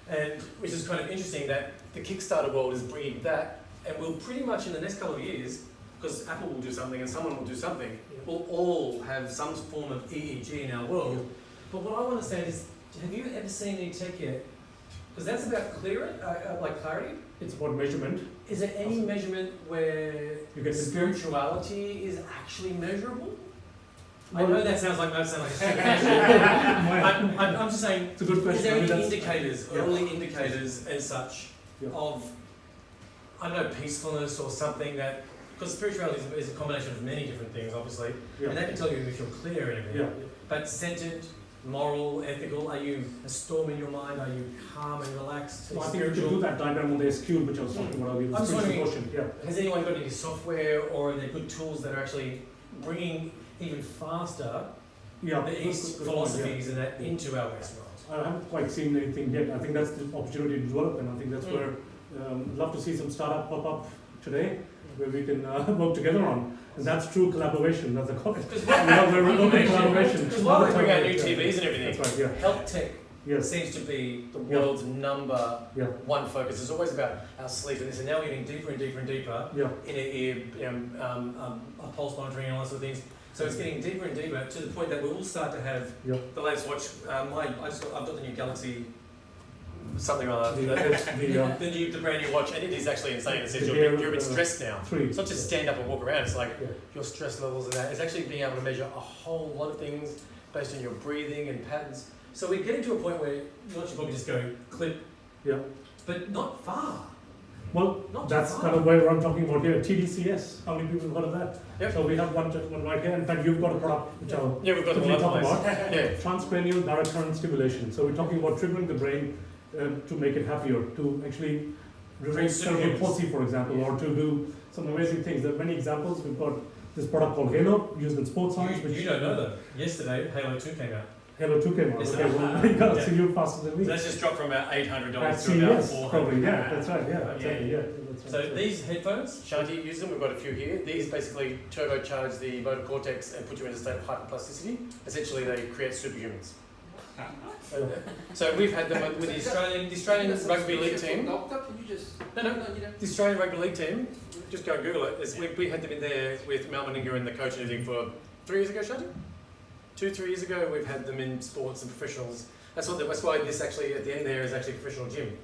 And which is kind of interesting that the Kickstarter world is bringing that, and we'll pretty much in the next couple of years, because Apple will do something and someone will do something, we'll all have some form of EEG in our world. But what I want to say is, have you ever seen any tech yet? Because that's about clarity. It's about measurement. Is there any measurement where You can spirituality is actually measurable? I Well- know that sounds like a stupid question. I'm just saying, It's a good is question. there I mean, any that's- indicators, Yeah. early indicators as such, Yeah. of, I don't know, peacefulness or something that, because spirituality is a combination of many different things, obviously, Yeah. and that can tell you if you're clear and everything. Yeah. But centered, moral, ethical, are you a storm in your mind? Are you calm and relaxed? So I think you can do that diagram on the SQL, which I was talking about earlier. the I'm just spiritual wondering- quotient, yeah. Has anyone got any software or are there good tools that are actually bringing even faster Yeah, the East good point, philosophies and that into our West world? I haven't quite seen anything yet. I think that's the opportunity to develop, and I think that's where I'd love to see some startup pop up today, where we can work together on. And that's true collaboration. That's a comment. We're open collaboration. Because while we bring out new Yeah. TVs and everything, That's right. Yeah. health tech Yes. seems to be the Yeah. world's number Yeah. one focus. It's always about our sleep and this, and now we're getting deeper and deeper and deeper Yeah. inner ear, pulse monitoring and all that sort of things. So it's getting deeper and deeper to the point that we will start to have Yeah. the latest watch. I've got the new Galaxy something or other. The brand new watch, and it is actually insane. It says The you're a Gear, bit stressed now. 3. It's not just stand up and walk around. It's like Yeah. your stress levels and that. It's actually being able to measure a whole lot of things based on your breathing and patterns. So we're getting to a point where you should probably just go clip, Yeah. but not far. Well, Not that's too kind far. of where I'm talking about here. TDCS. How many people have heard of that? Yep. So we have one gentleman right here. In fact, you've got a product which I'll Yeah, we've got the quickly one talk place. about. Yeah. Transcranial direct current stimulation. So we're talking about triggering the brain to make it happier, to actually remove cerebral superhumans. palsy, for example, or to do some amazing things. There are many examples. We've got this product called Halo, used in sports science. You don't know that. Yesterday, Halo 2 came out. Halo 2 came out. Yes, Okay, sir. well, you got Yeah. to see you faster than So me. that's just dropped from about $800 At to about CES, $400. probably. Yeah, that's right. Yeah, Yeah. exactly. Yeah, that's right. So these headphones, Shanti uses them, we've got a few here. These basically turbocharge the motor cortex and put you in a state of hyperplasticity. Essentially, they create superhumans. So we've had them with the Australian rugby league team. Doctor, can you just... No, you know. The Australian rugby league team, just go and Google it. We had them in there with Mal Meninga and the coach and everything for 3 years ago, Shanti? 2-3 years ago, we've had them in sports and professionals. That's why this actually, at the end there, is actually a professional gym.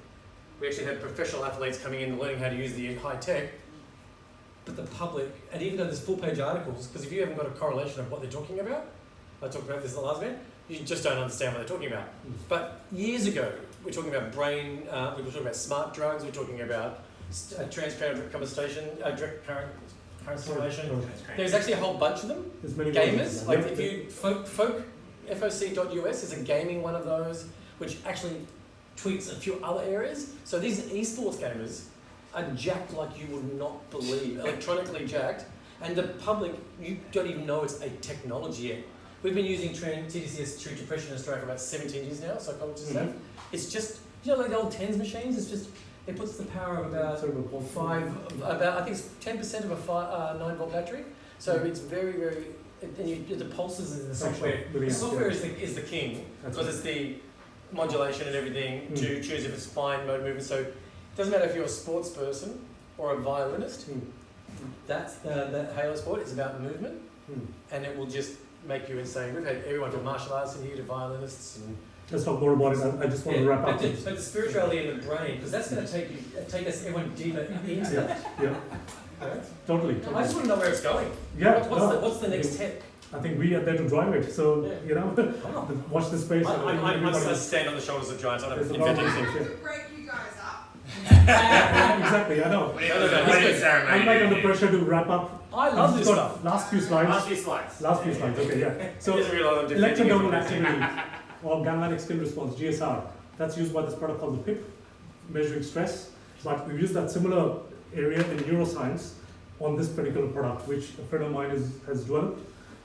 We actually had professional athletes coming in learning how to use the high tech. But the public, and even though there's full-page articles, because if you haven't got a correlation of what they're talking about, I talked about this in the last bit, you just don't understand what they're talking about. But years ago, we're talking about brain, we were talking about smart drugs, we're talking about transparent conversation, direct current stimulation. There's actually a whole bunch of them. There's many Gamers, like Yeah. if you foc.us is a gaming one of those, which actually tweets a few other areas. So these esports gamers are jacked like you would not believe, electronically jacked, and the public, you don't even know it's a technology yet. We've been using TDCS to treat depression in Australia for about 17 years now, psychologists have. It's just, like the old TENS machines, it's just, it puts the power of about I think it's 10% of a 9-volt battery. So it's very, very, and the pulses in the software. The software is the king, because it's the modulation and everything to choose if it's fine mode movement. So it doesn't matter if you're a sports person or a violinist. That's that Halo sport is about movement, and it will just make you insane. We've had everyone from martial arts in here to violinists. And let's talk more about it. I just want to wrap up. But the spirituality in the brain, because that's going to take us everyone deeper into that. Yeah. Right? Totally. I just want to know where it's going. Yeah. What's the next step? I think we are there to drive it. So watch the space. I stand on the shoulders of giants. I don't invent anything. To break you guys up. Exactly. I know. I'm like under pressure to wrap up. I love this stuff. Last few slides. Last few slides. Okay. Yeah. So electrodermal activity or galvanic skin response (GSR). That's used by this product called the PIP, measuring stress. But we've used that similar area in neuroscience on this particular product, which a friend of mine has developed,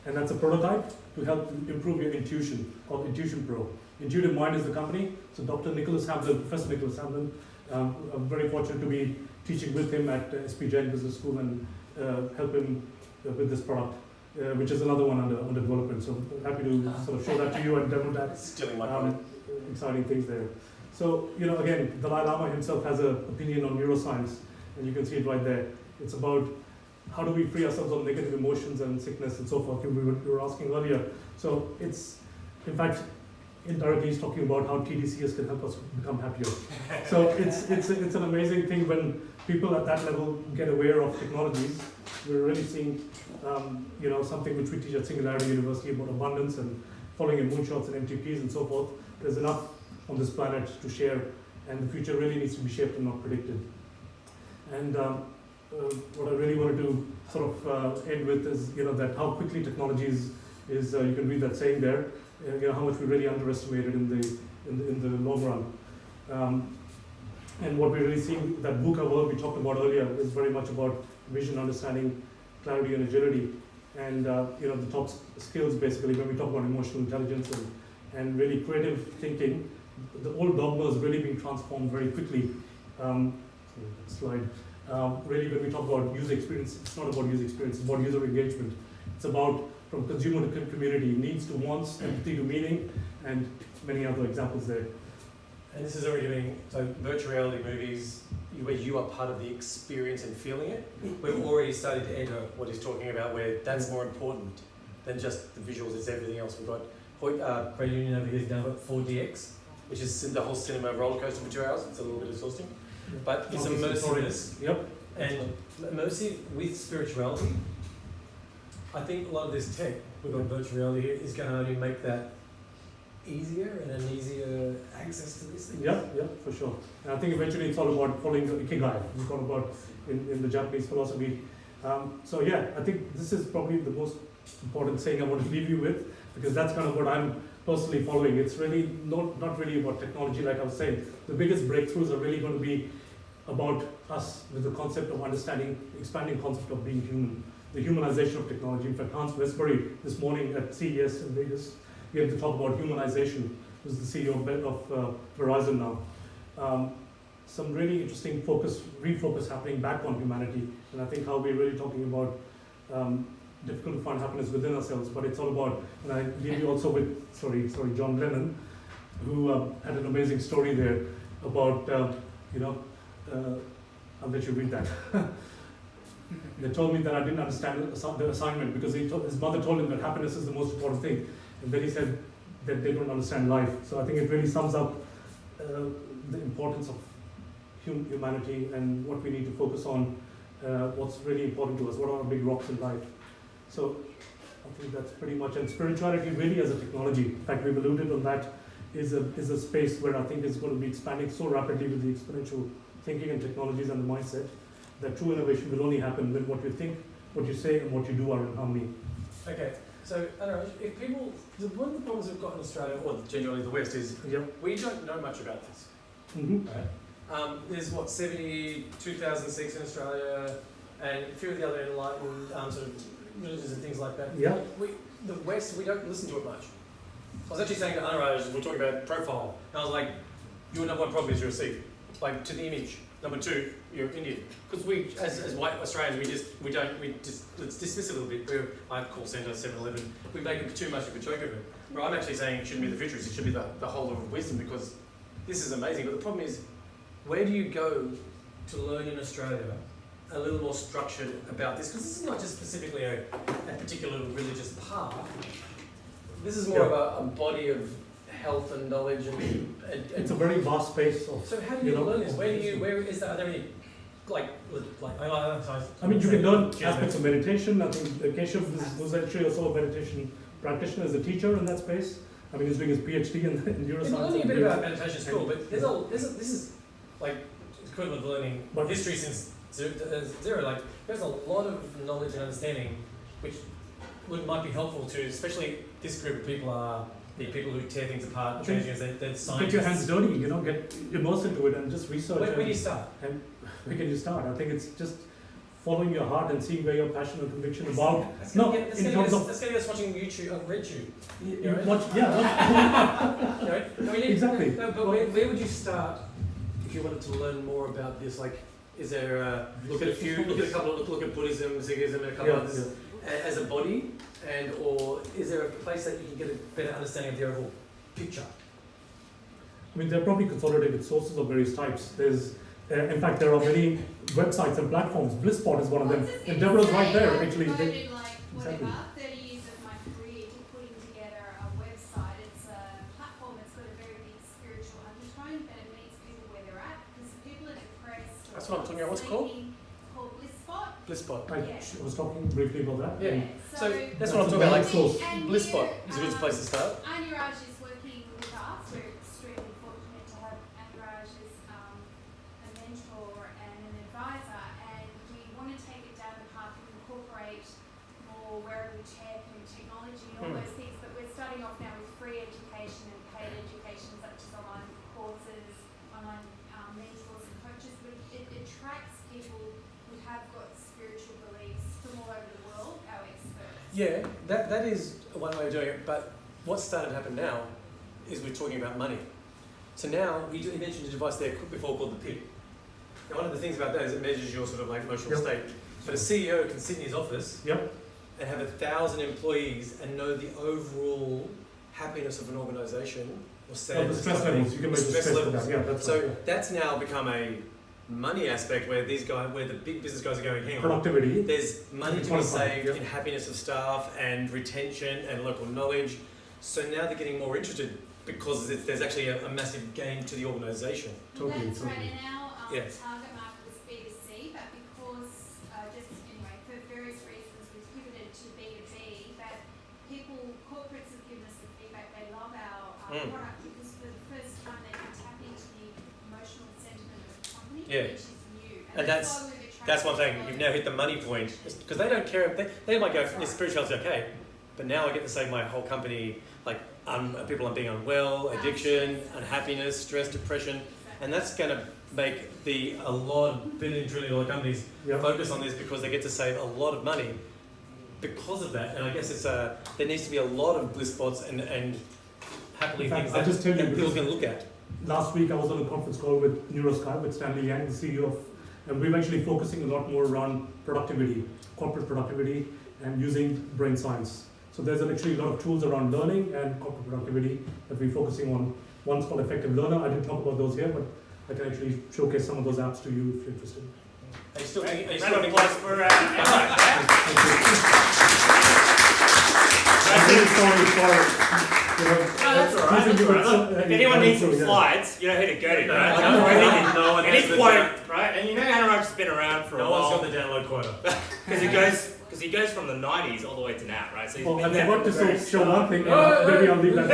and that's a prototype to help improve your intuition, called Intuition Pro. Intuitive Mind is the company. So Dr. Nicholas Hamlin, Professor Nicholas Hamlin, I'm very fortunate to be teaching with him at SP Jain Business School and help him with this product, which is another one under development. So happy to sort of show that to you and demo that. Stealing my point. Exciting things there. So, again, Dalai Lama himself has an opinion on neuroscience, and you can see it right there. It's about how do we free ourselves of negative emotions and sickness and so forth, we were asking earlier. So it's, in fact, indirectly he's talking about how TDCS can help us become happier. So it's an amazing thing when people at that level get aware of technologies. We're really seeing something which we teach at Singularity University about abundance and following in moonshots and MTPs and so forth. There's enough on this planet to share, and the future really needs to be shaped and not predicted. And what I really wanted to sort of end with is that how quickly technology is you can read that saying there. How much we really underestimated in the long run. And what we're really seeing, that VUCA work we talked about earlier is very much about vision, understanding, clarity, and agility. And the top skills basically when we talk about emotional intelligence and really creative thinking, the old dogma is really being transformed very quickly. Slide. Really when we talk about user experience, it's not about user experience, it's about user engagement. It's about from consumer to community, needs to wants, empathy to meaning, and many other examples there. And this is already doing, so virtual reality movies, where you are part of the experience and feeling it. We've already started to enter what he's talking about, where that's more important than just the visuals, it's everything else. We've got Credit Union over here is now got 4DX, which is the whole cinema roller coaster for 2 hours. It's a little bit exhausting, but it's immersiveness. Yep. And immersive with spirituality. I think a lot of this tech, we've got virtual reality here, is going to only make that easier and an easier access to these things. Yeah, for sure. And I think eventually it's all about following the ikigai. It's all about in the Japanese philosophy. So yeah, I think this is probably the most important saying I want to leave you with, because that's kind of what I'm personally following. It's really not really about technology, like I was saying. The biggest breakthroughs are really going to be about us with the concept of understanding, expanding concept of being human, the humanization of technology. In fact, Hans Westbury this morning at CES in Vegas, we had to talk about humanization, who's the CEO of Verizon now. Some really interesting refocus happening back on humanity, and I think how we're really talking about difficult to find happiness within ourselves, but it's all about, and I leave you also with, sorry, John Lennon, who had an amazing story there about, I'll let you read that. They told me that I didn't understand the assignment because his mother told him that happiness is the most important thing. And then he said that they don't understand life. So I think it really sums up the importance of humanity and what we need to focus on, what's really important to us, what are our big rocks in life. So I think that's pretty much, and spirituality really as a technology, in fact we've alluded on that, is a space where I think is going to be expanding so rapidly with the exponential thinking and technologies and the mindset, that true innovation will only happen when what you think, what you say, and what you do are in harmony. Okay, so Anuraj, if people, one of the problems we've got in Australia, or generally the West, is we don't know much about this. Mm-hmm. Right? There's 72,000 Sikhs in Australia, and a few of the other enlightened sort of religions and things like that. Yeah. The West, we don't listen to it much. I was actually saying to Anuraj, we're talking about profile, and I was like, your number one problem is you're a Sikh, like to the image. Number two, you're Indian. Because we, as white Australians, let's dismiss it a little bit. We're like call centre, 7-Eleven. We make it too much of a joke of it. But I'm actually saying it shouldn't be the futurists, it should be the whole of wisdom, because this is amazing. But the problem is, where do you go to learn in Australia a little more structured about this? Because this is not just specifically a particular religious path. This is more of a body of health and knowledge and it's a very vast space of. So how do you learn this? Where is that? Are there any I mean, you can learn aspects of meditation. I think Keshav was actually also a meditation practitioner as a teacher in that space. I mean, he's doing his PhD in neuroscience. We're learning a bit about meditation at school, but this is like equivalent of learning history since zero. Like, there's a lot of knowledge and understanding which might be helpful to, especially this group of people are the people who tear things apart, change things, they're scientists. Get your hands dirty, get immersed into it and just research. Where do you start? And where can you start? I think it's just following your heart and seeing where your passion and conviction about. Let's get us watching YouTube, RedTube. Exactly. No, but where would you start if you wanted to learn more about this? Like, is there look at Buddhism, Sikhism, and a couple others as a body, or is there a place that you can get a better understanding of the overall picture? I mean, they're probably consolidated sources of various types. There's, in fact, there are many websites and platforms. Blisspot is one of them. And Deborah's right there, actually. Exactly. 30 years of my career to putting together a website. It's a platform what I'm talking about. What's it called? Called Blisspot. Blisspot. I Yeah. was talking briefly about that. Yeah. And So that's what I'm talking about. Like Blisspot is a good place to start. Anuraj is working with us. We're extremely fortunate to have Anuraj as a mentor and an advisor, and we want to take it down the path and incorporate more wearable tech and technology and all those things. But we're starting off now with free education and paid education, such as online courses, online mentors and coaches. But it attracts people who have got spiritual beliefs from all over the world, our experts. Yeah, that is one way of doing it. But what's started to happen now is we're talking about money. So now, you mentioned a device there before called the PIP. Now, one of the things about that is it measures your sort of like emotional state. But a CEO can sit in his office and have 1,000 employees and know the overall happiness of an organisation or the stress levels, you can measure stress levels. Yeah, that's so right, yeah. that's now become a money aspect where where the big business guys are going, hang on, Productivity. there's money to be saved in happiness of staff and retention and local knowledge. So now they're getting more interested because there's actually a massive gain to the organisation. Totally, That's right, totally. and our Yes. target market was B2C, but because, for various reasons, we've pivoted to B2B, that corporates have given us the feedback, they love our product because for the first time they can tap into the emotional sentiment of the company, which is new. And why we've attracted that's one thing, a lot you've of now hit the money point, because they don't care, they might go, yeah, spirituality's okay, but now I get to save my whole company, like people are being unwell, addiction, unhappiness, stress, depression, and that's going to make a lot of billion, trillion dollar companies focus on this because they get to save a lot of money because of that. And I guess there needs to be a lot of bliss spots and happily In fact, things I'll just tell you that people because can look at. last week I was on a conference call with NeuroSky, with Stanley Yang, the CEO of, and we're actually focusing a lot more around productivity, corporate productivity, and using brain science. So there's actually a lot of tools around learning and corporate productivity that we're focusing on. One's called Effective Learner. I didn't talk about those here, but I can actually showcase some of those apps to you if you're interested. Are you still thinking? Round of applause for Anuraj. I'm really sorry for, That's all right. If anyone needs some slides, you know who to go to, right? No one And has his the quote, right? And you know Anuraj's been around for a No one's while. got the download quota. Because he goes from the 90s all the way to now, right? So he's well, been I there forgot from to the very show one start. thing, maybe I'll leave that for.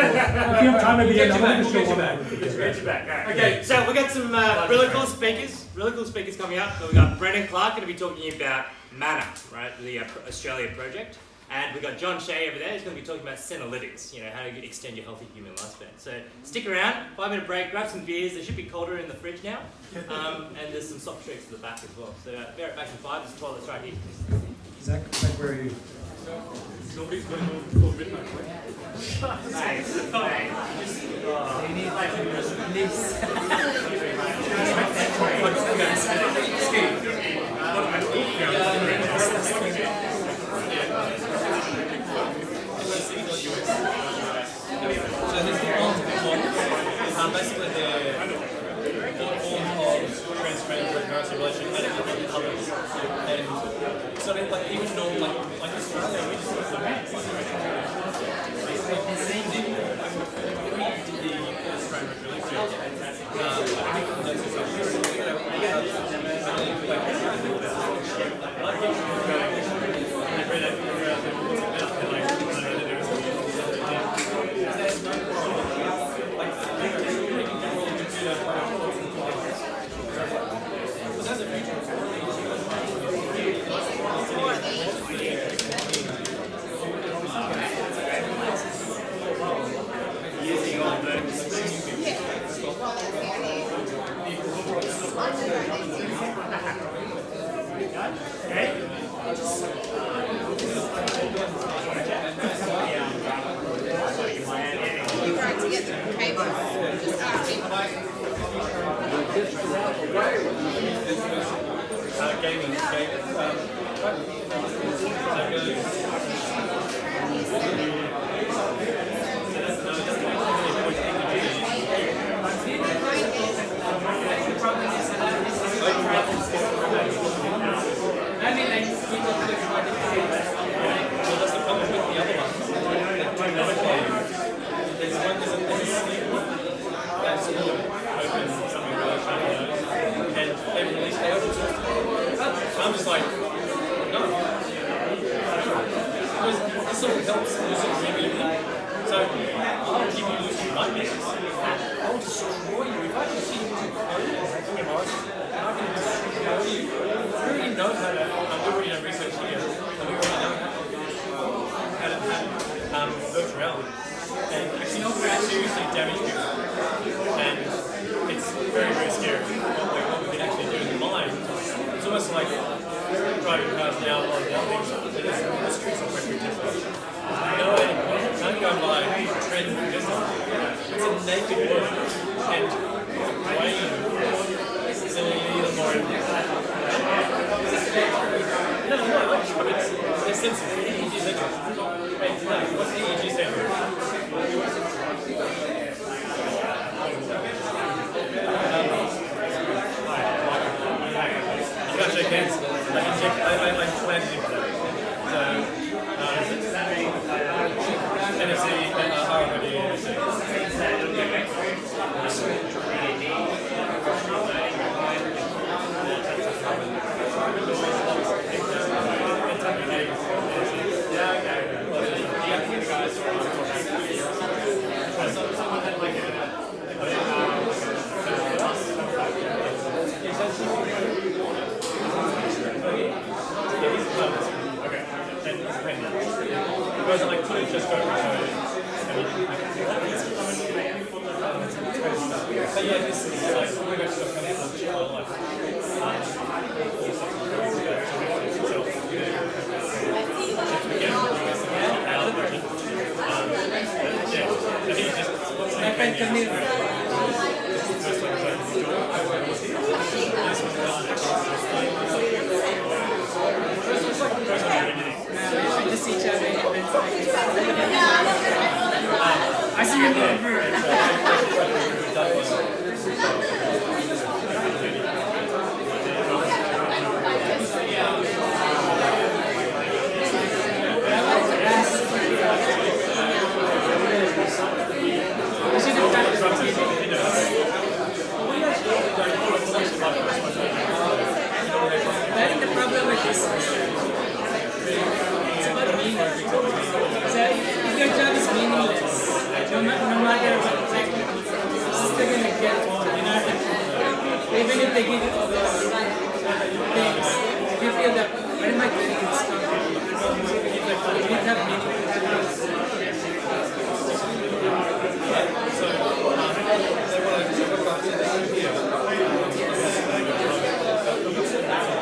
If you have time at the end, I'm going to show one. Get you back. All right. Okay, so we got some really cool speakers coming up. So we got Brendan Clark going to be talking about Mana, right? The Australia project. And we got John Shea over there who's going to be talking about Senolytics, how to extend your healthy human lifespan. So stick around, 5-minute break, grab some beers. They should be colder in the fridge now. And there's some soft drinks at the back as well. So be right back in 5. There's toilets right here. Zach, where are you? Nobody's going to go for midnight, right? Basically, they're all forms of transparent neurosimulation and others. And so, like, even though, like Australia, we just and they released seriously damage people. And it's very, very scary what we can actually do in the mind. It's almost like driving cars now on the streets of Western Texas. No, you can't go by trend and business. It's a naked world. And way more it's sensitive. EEG central. Hey, what's EEG central? You can't shake hands. I plan to do that. So, NFC, RFID, Whereas I could just go but yeah, this is like we've actually got kind of life. My friend Camille. We just see each other at events like this. I see you over. I think the problem with this is it's about meaning. So if your job is meaningless, no matter what, like, you're still gonna get, even if they give you all those things, if you feel that, where am I getting this stuff? You need to have meaning.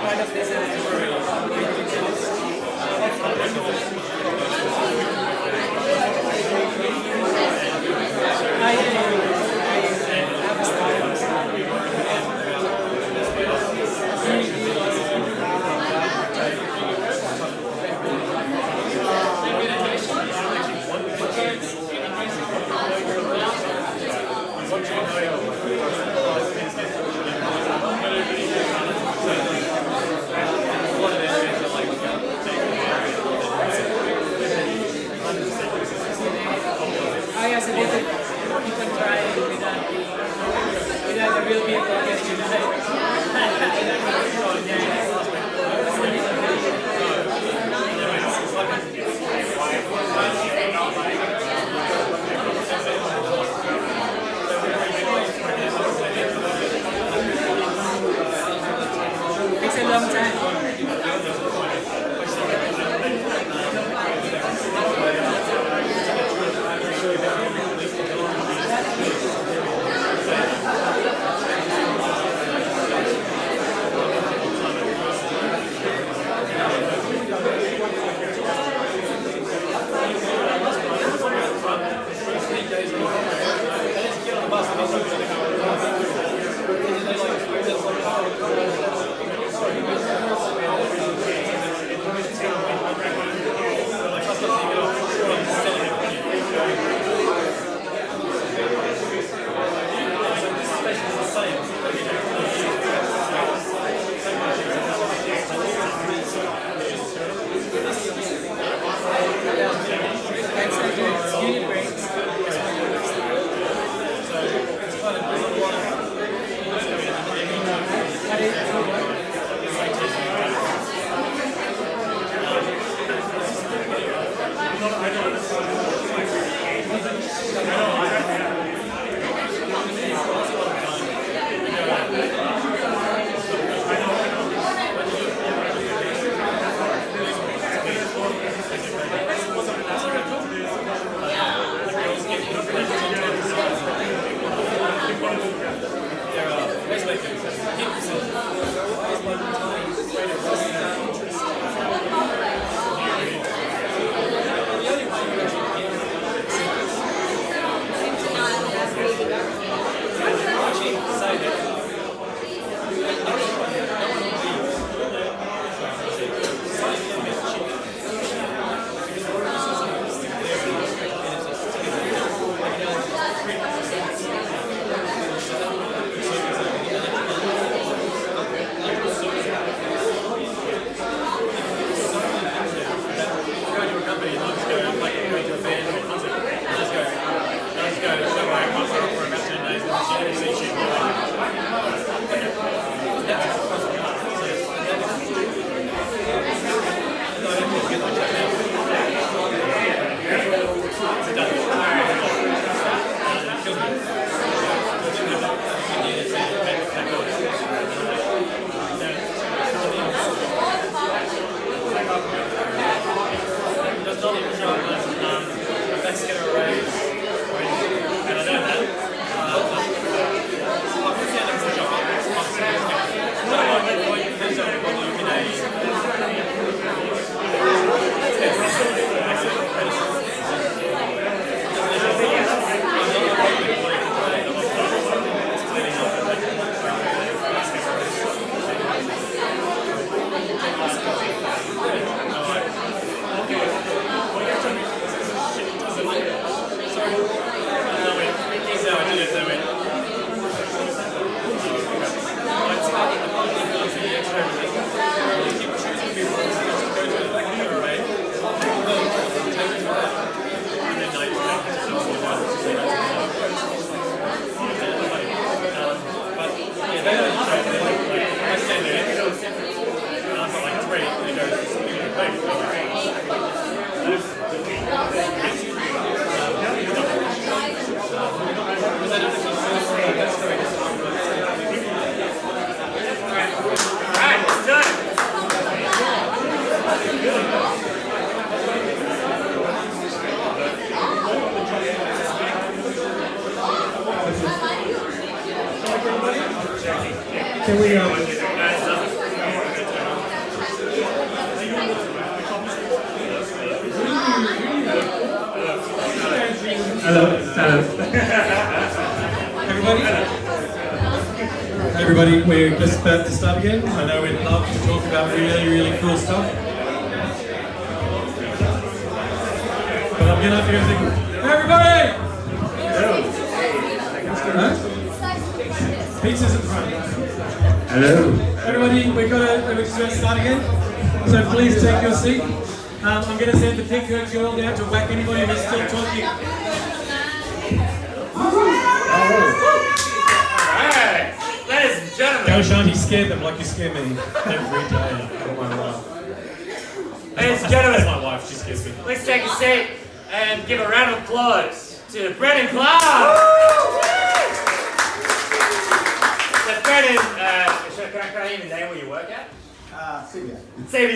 Part of this is it's kind of let's get a raise. And I know that. Can we, Everybody, we're just about to start again. I know we'd love to talk about really, really cool stuff. But I'm gonna have to go think, everybody! Huh? Pizza's at the front. Hello. Everybody, we're just about to start again. So please take your seat. I'm going to send the pig girl down to whack anybody who's still talking. Alright, ladies and gentlemen. Go, Sean, you scared them like you scare me every day of my life. Ladies and gentlemen, That's my wife, she scares me. let's take a seat and give a round of applause to Brendan Clark. So Brendan, can I even name where you work at? CBA. CBA.